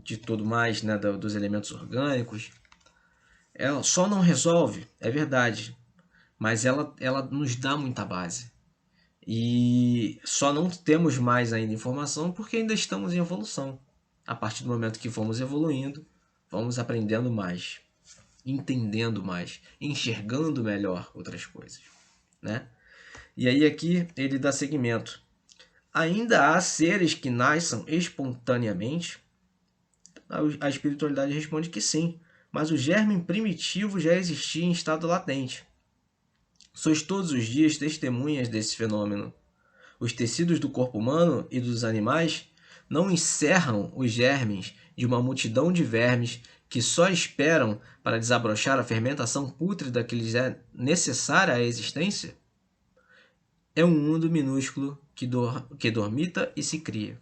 [SPEAKER 3] de tudo mais, né, dos elementos orgânicos, ela só não resolve, é verdade, mas ela nos dá muita base. E só não temos mais ainda informação porque ainda estamos em evolução. A partir do momento que vamos evoluindo, vamos aprendendo mais, entendendo mais, enxergando melhor outras coisas, né? E aí aqui ele dá seguimento. Ainda há seres que nasçam espontaneamente? A espiritualidade responde que sim, mas o germe primitivo já existia em estado latente. Sois todos os dias testemunhas desse fenômeno. Os tecidos do corpo humano e dos animais não encerram os germes de uma multidão de vermes que só esperam para desabrochar a fermentação pútrida que lhes é necessária à existência? É um mundo minúsculo que dormita e se cria.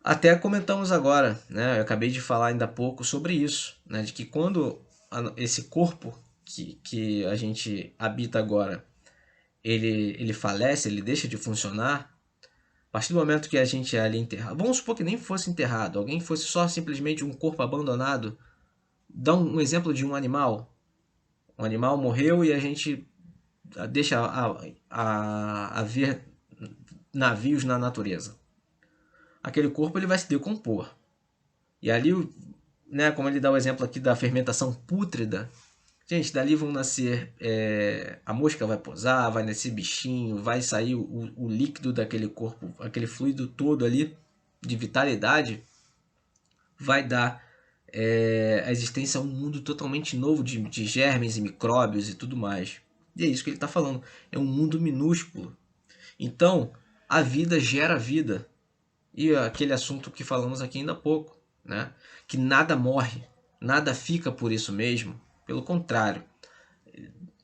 [SPEAKER 3] Até comentamos agora, né? Eu acabei de falar ainda há pouco sobre isso, né? De que quando esse corpo que a gente habita agora, ele falece, ele deixa de funcionar, a partir do momento que a gente é ali enterrado, vamos supor que nem fosse enterrado, alguém fosse só simplesmente um corpo abandonado, dá um exemplo de um animal. Um animal morreu e a gente deixa a ver navios na natureza. Aquele corpo ele vai se decompor. E ali, né, como ele dá o exemplo aqui da fermentação pútrida, gente, dali vão nascer, a mosca vai posar, vai nascer bichinho, vai sair o líquido daquele corpo, aquele fluido todo ali de vitalidade, vai dar a existência a um mundo totalmente novo de germes e micróbios e tudo mais. E é isso que ele está falando, é um mundo minúsculo. Então, a vida gera vida. E aquele assunto que falamos aqui ainda há pouco, né? Que nada morre, nada fica por isso mesmo. Pelo contrário,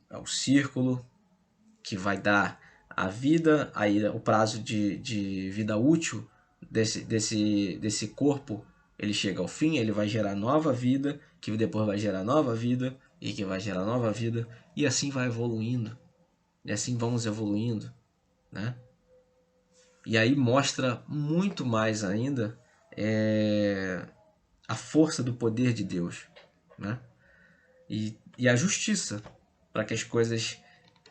[SPEAKER 3] é o círculo que vai dar a vida, aí o prazo de vida útil desse corpo, ele chega ao fim, ele vai gerar nova vida, que depois vai gerar nova vida, e que vai gerar nova vida, e assim vai evoluindo. E assim vamos evoluindo, né? E aí mostra muito mais ainda a força do poder de Deus, né? E a justiça, para que as coisas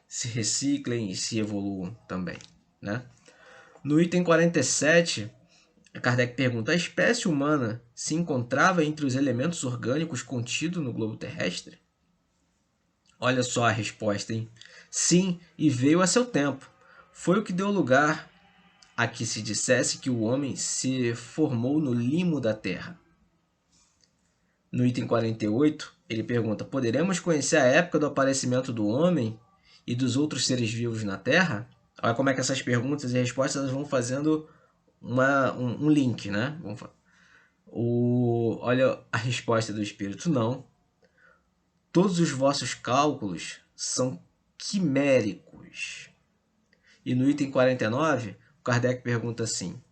[SPEAKER 3] se reciclem e se evoluam também, né? No item 47, Kardec pergunta: a espécie humana se encontrava entre os elementos orgânicos contidos no globo terrestre? Olha só a resposta, hein? Sim, e veio a seu tempo. Foi o que deu lugar a que se dissesse que o homem se formou no limo da terra. No item 48, ele pergunta: poderemos conhecer a época do aparecimento do homem e dos outros seres vivos na Terra? Olha como é que essas perguntas e respostas vão fazendo um link, né? Olha a resposta do Espírito: não. Todos os vossos cálculos são quiméricos. E no item 49, Kardec pergunta assim: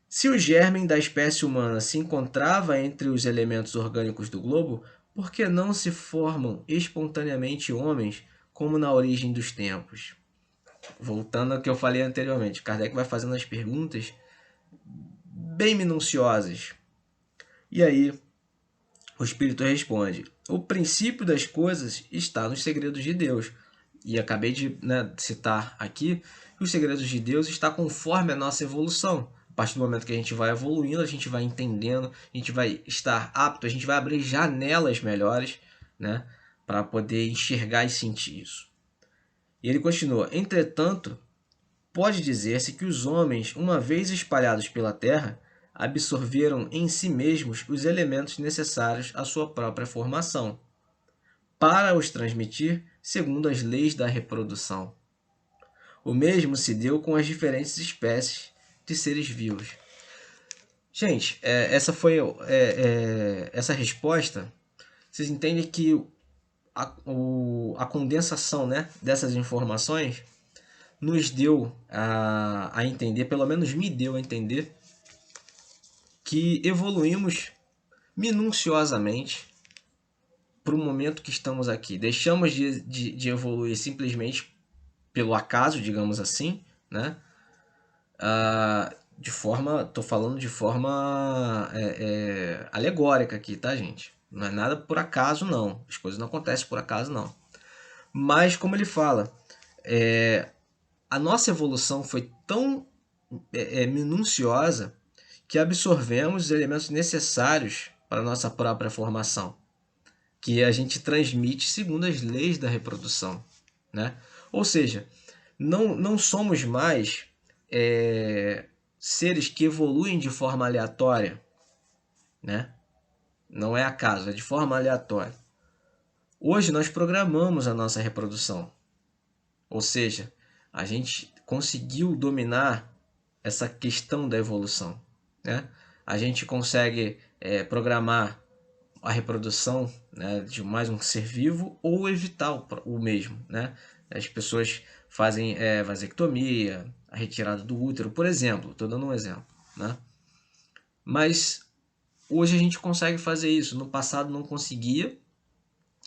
[SPEAKER 3] se o germe da espécie humana se encontrava entre os elementos orgânicos do globo, por que não se formam espontaneamente homens como na origem dos tempos? Voltando ao que eu falei anteriormente, Kardec vai fazendo as perguntas bem minuciosas. E aí o Espírito responde: o princípio das coisas está nos segredos de Deus. E acabei de citar aqui que os segredos de Deus está conforme a nossa evolução. A partir do momento que a gente vai evoluindo, a gente vai entendendo, a gente vai estar apto, a gente vai abrir janelas melhores, né, para poder enxergar e sentir isso. E ele continua: entretanto, pode dizer-se que os homens, uma vez espalhados pela terra, absorveram em si mesmos os elementos necessários à sua própria formação, para os transmitir segundo as leis da reprodução. O mesmo se deu com as diferentes espécies de seres vivos. Gente, essa foi essa resposta. Vocês entendem que a condensação, né, dessas informações nos deu a entender, pelo menos me deu a entender, que evoluímos minuciosamente para o momento que estamos aqui. Deixamos de evoluir simplesmente pelo acaso, digamos assim, né? Tô falando de forma alegórica aqui, tá, gente? Não é nada por acaso, não. As coisas não acontecem por acaso, não. Mas, como ele fala, a nossa evolução foi tão minuciosa que absorvemos os elementos necessários para a nossa própria formação, que a gente transmite segundo as leis da reprodução, né? Ou seja, não somos mais seres que evoluem de forma aleatória, né? Não é acaso, é de forma aleatória. Hoje nós programamos a nossa reprodução, ou seja, a gente conseguiu dominar essa questão da evolução, né? A gente consegue programar a reprodução, né, de mais um ser vivo ou evitar o mesmo, né? As pessoas fazem vasectomia, a retirada do útero, por exemplo. Estou dando um exemplo, né? Mas hoje a gente consegue fazer isso. No passado não conseguia.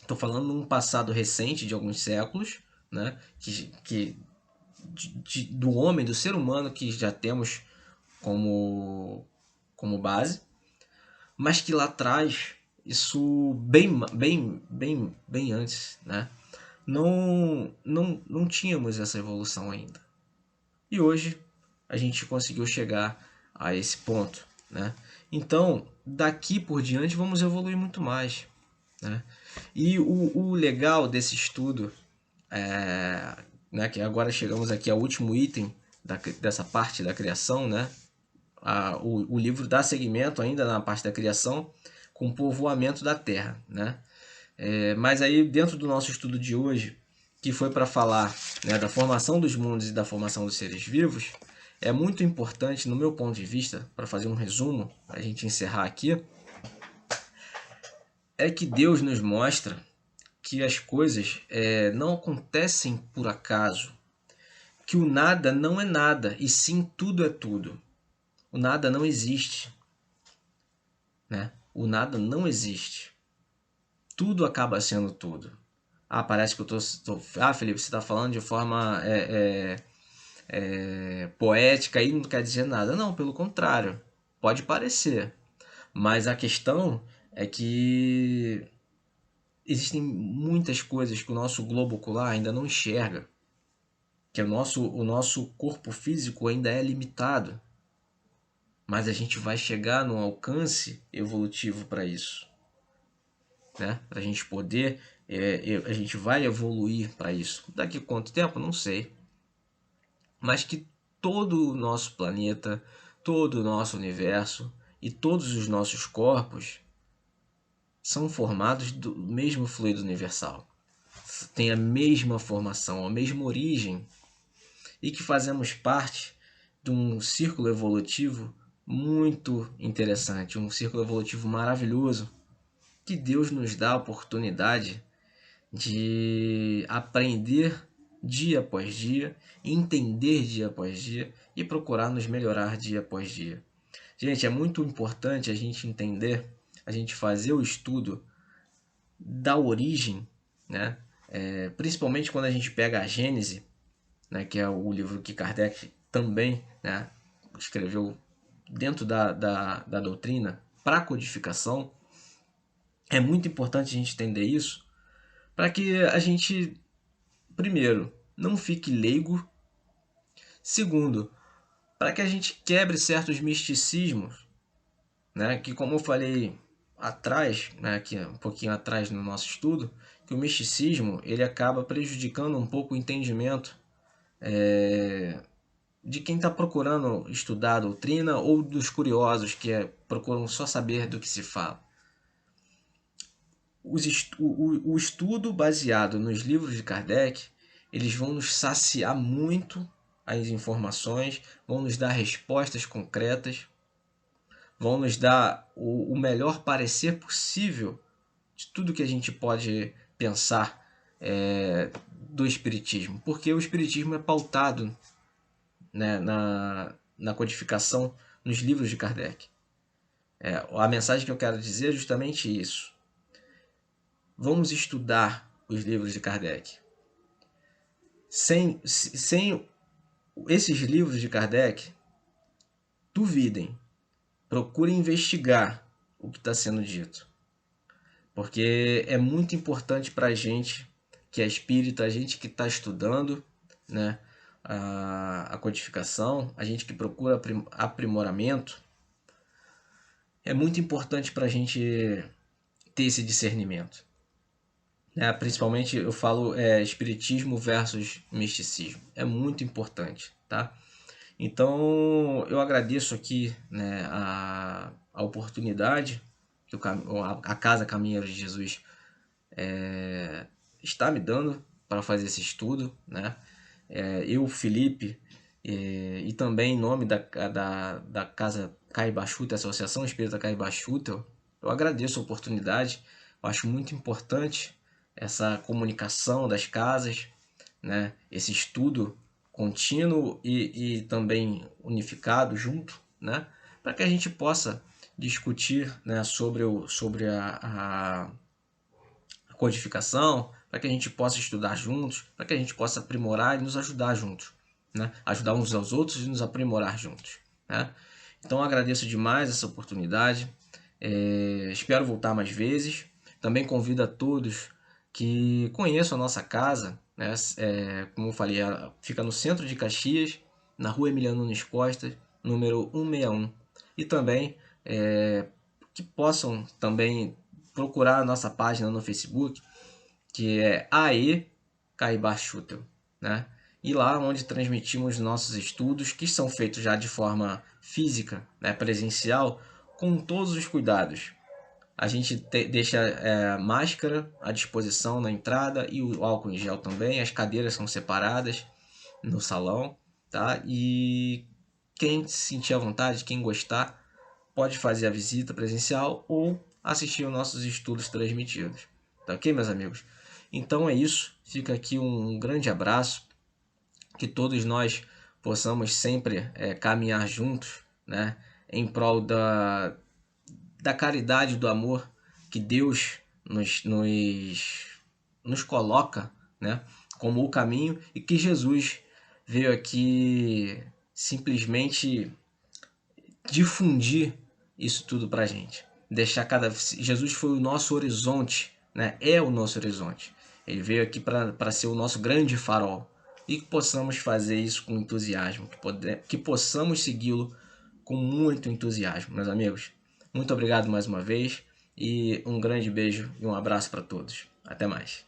[SPEAKER 3] Estou falando num passado recente de alguns séculos, né? Do homem, do ser humano que já temos como base, mas que lá atrás, isso bem antes, né? Não tínhamos essa evolução ainda. E hoje a gente conseguiu chegar a esse ponto, né? Então, daqui por diante vamos evoluir muito mais, né? E o legal desse estudo, né, que agora chegamos aqui ao último item dessa parte da criação, né? O livro dá seguimento ainda na parte da criação com o povoamento da Terra, né? Mas aí dentro do nosso estudo de hoje, que foi para falar, né, da formação dos mundos e da formação dos seres vivos, é muito importante, no meu ponto de vista, para fazer um resumo, para a gente encerrar aqui, é que Deus nos mostra que as coisas não acontecem por acaso, que o nada não é nada, e sim tudo é tudo. O nada não existe, né? O nada não existe. Tudo acaba sendo tudo. Parece que eu tô... Felipe, você está falando de forma poética e não quer dizer nada. Não, pelo contrário. Pode parecer. Mas a questão é que existem muitas coisas que o nosso globo ocular ainda não enxerga. Que o nosso corpo físico ainda é limitado. Mas a gente vai chegar num alcance evolutivo para isso, né? Para a gente poder, a gente vai evoluir para isso. Daqui a quanto tempo? Não sei. Mas que todo o nosso planeta, todo o nosso universo e todos os nossos corpos são formados do mesmo fluido universal. Tem a mesma formação, a mesma origem. E que fazemos parte de um círculo evolutivo muito interessante, um círculo evolutivo maravilhoso, que Deus nos dá a oportunidade de aprender dia após dia, entender dia após dia e procurar nos melhorar dia após dia. Gente, é muito importante a gente entender, a gente fazer o estudo da origem, né? Principalmente quando a gente pega a Gênese, né, que é o livro que Kardec também, né, escreveu dentro da doutrina para codificação. É muito importante a gente entender isso para que a gente, primeiro, não fique leigo, segundo, para que a gente quebre certos misticismos, né, que, como eu falei atrás, né, aqui um pouquinho atrás no nosso estudo, que o misticismo ele acaba prejudicando um pouco o entendimento de quem está procurando estudar a doutrina ou dos curiosos que procuram só saber do que se fala. O estudo baseado nos livros de Kardec, eles vão nos saciar muito as informações, vão nos dar respostas concretas, vão nos dar o melhor parecer possível de tudo que a gente pode pensar do Espiritismo, porque o Espiritismo é pautado, né, na codificação nos livros de Kardec. A mensagem que eu quero dizer é justamente isso. Vamos estudar os livros de Kardec. Sem esses livros de Kardec, duvidem, procurem investigar o que está sendo dito. Porque é muito importante para a gente que é espírita, a gente que está estudando, né, a codificação, a gente que procura aprimoramento, é muito importante para a gente ter esse discernimento. Principalmente eu falo espiritismo versus misticismo. É muito importante, tá? Então eu agradeço aqui, né, a oportunidade que a Casa Caminheiros de Jesus está me dando para fazer esse estudo, né? Eu, Felipe, e também em nome da Casa Caibachutel, Associação Espírita Caibachutel, eu agradeço a oportunidade. Eu acho muito importante essa comunicação das casas, né? Esse estudo contínuo e também unificado junto, né? Para que a gente possa discutir, né, sobre a codificação, para que a gente possa estudar juntos, para que a gente possa aprimorar e nos ajudar juntos, né? Ajudar uns aos outros e nos aprimorar juntos, né? Então agradeço demais essa oportunidade, espero voltar mais vezes. Também convido a todos que conheçam a nossa casa, né? Como eu falei, ela fica no centro de Caxias, na rua Emiliano Nunes Costa, número 161. E também que possam também procurar a nossa página no Facebook, que é AE Caibachutel, né? E lá onde transmitimos nossos estudos, que são feitos já de forma física, né, presencial, com todos os cuidados. A gente deixa máscara à disposição na entrada e o álcool em gel também. As cadeiras são separadas no salão, tá? E quem se sentir à vontade, quem gostar, pode fazer a visita presencial ou assistir aos nossos estudos transmitidos. Tá ok, meus amigos? Então é isso. Fica aqui um grande abraço. Que todos nós possamos sempre caminhar juntos, né, em prol da caridade, do amor que Deus nos coloca, né, como o caminho, e que Jesus veio aqui simplesmente difundir isso tudo para a gente. Jesus foi o nosso horizonte, né, é o nosso horizonte. Ele veio aqui para ser o nosso grande farol. E que possamos fazer isso com entusiasmo, que possamos segui-lo com muito entusiasmo, meus amigos. Muito obrigado mais uma vez e um grande beijo e um abraço para todos. Até mais.